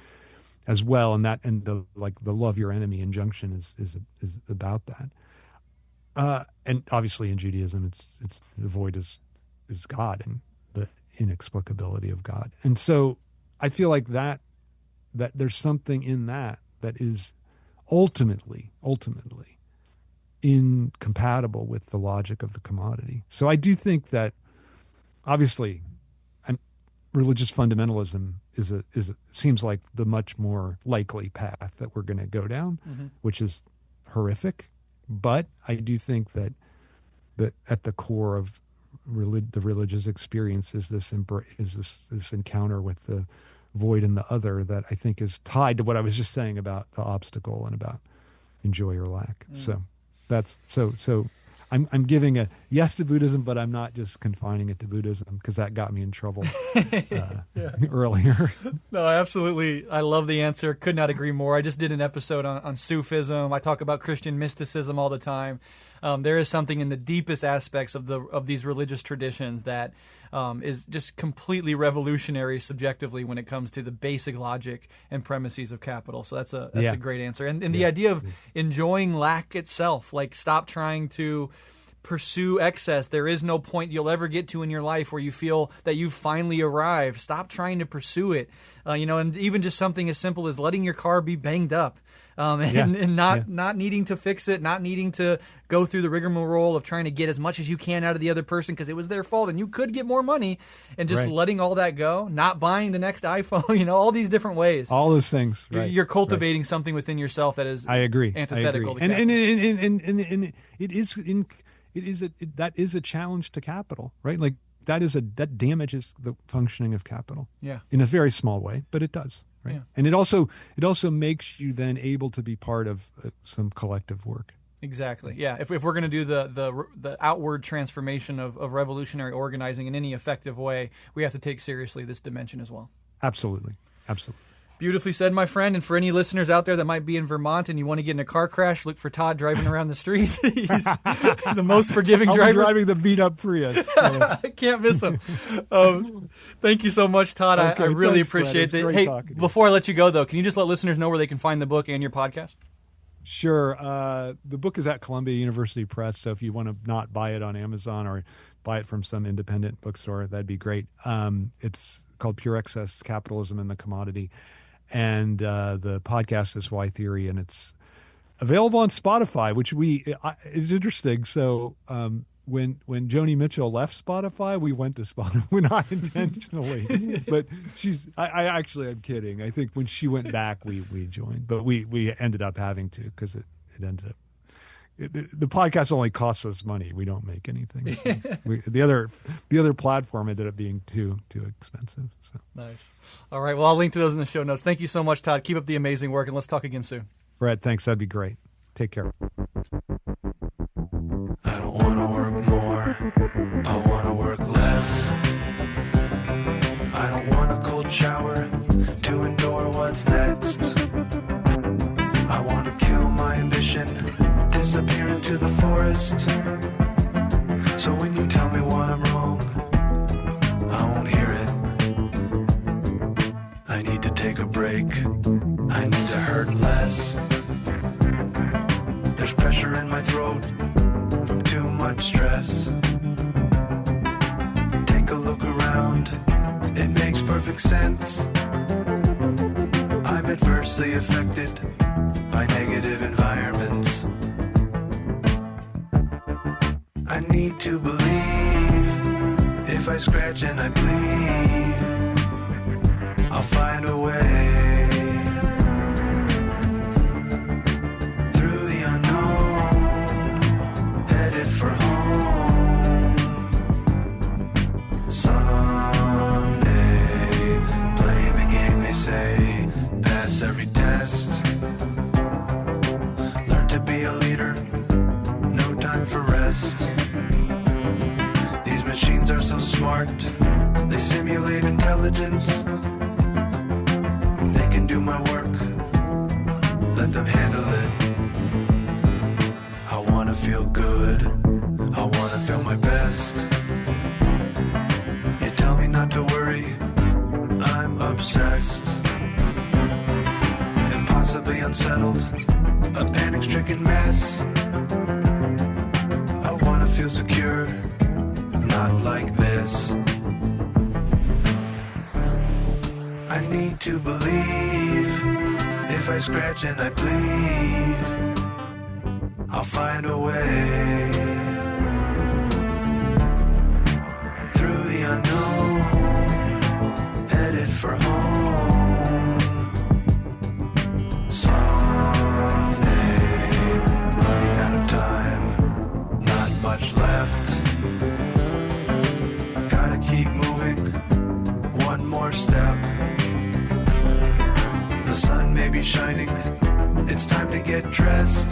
as well, and the love your enemy injunction is about that. And obviously in Judaism, it's the void is God and the inexplicability of God. And so I feel like that there's something in that is ultimately incompatible with the logic of the commodity. So I do think that obviously religious fundamentalism seems like the much more likely path that we're going to go down, which is horrific. But I do think that at the core of the religious experience is this encounter with the void in the other that I think is tied to what I was just saying about the obstacle and about enjoy or lack. So that's so I'm giving a yes to Buddhism, but I'm not just confining it to Buddhism, because that got me in trouble earlier. No, absolutely. I love the answer. Could not agree more. I just did an episode on Sufism. I talk about Christian mysticism all the time. There is something in the deepest aspects of these religious traditions that is just completely revolutionary subjectively when it comes to the basic logic and premises of capital. So that's a great answer. And the idea of enjoying lack itself, like stop trying to pursue excess. There is no point you'll ever get to in your life where you feel that you've finally arrived. Stop trying to pursue it. And even just something as simple as letting your car be banged up. And not needing to fix it, not needing to go through the rigmarole of trying to get as much as you can out of the other person because it was their fault and you could get more money, and just letting all that go, not buying the next iPhone, all these different ways. All those things. Right. You're cultivating something within yourself that is antithetical to capital. And that is a challenge to capital, right? Like that damages the functioning of capital. Yeah. In a very small way, but it does. Right. Yeah. And it also makes you then able to be part of some collective work. Exactly. Yeah. If we're going to do the outward transformation of revolutionary organizing in any effective way, we have to take seriously this dimension as well. Absolutely. Beautifully said, my friend. And for any listeners out there that might be in Vermont and you want to get in a car crash, look for Todd driving around the street. He's the most forgiving driver. I'll be driving the beat-up Prius. So. I can't miss him. Thank you so much, Todd. Okay, I really appreciate it. Hey, before I let you go, though, can you just let listeners know where they can find the book and your podcast? Sure. The book is at Columbia University Press, so if you want to not buy it on Amazon or buy it from some independent bookstore, that'd be great. It's called Pure Excess, Capitalism and the Commodity. And the podcast is Why Theory, and it's available on Spotify, which is interesting. So when Joni Mitchell left Spotify, we went to Spotify, not intentionally. But I'm kidding. I think when she went back, we joined, but we ended up having to because it ended up. The podcast only costs us money. We don't make anything. So the other platform ended up being too expensive. So. Nice. All right. Well, I'll link to those in the show notes. Thank you so much, Todd. Keep up the amazing work, and let's talk again soon. Brett, thanks. That'd be great. Take care. I don't want to work more. I want to work less. I don't want a cold shower to endure what's next. I want to kill my ambition, disappear into the forest. So when you tell me why I'm wrong, I won't hear it. I need to take a break. I need to hurt less. There's pressure in my throat from too much stress. Take a look around, it makes perfect sense. I'm adversely affected by negative environments. I need to believe if I scratch and I bleed, I'll find a way through the unknown, headed for home. Someday, play the game they say, pass every test. Learn to be a leader, no time for rest. These machines are so smart, they simulate intelligence. They can do my work, let them handle it. I wanna feel good, I wanna feel my best. You tell me not to worry, I'm obsessed. Impossibly unsettled, a panic-stricken mess. I wanna feel secure, not like this. I need to believe if I scratch and I bleed, I'll find a way through the unknown, headed for home. Someday, running out of time, not much left. Gotta keep moving, one more step. The sun may be shining, it's time to get dressed.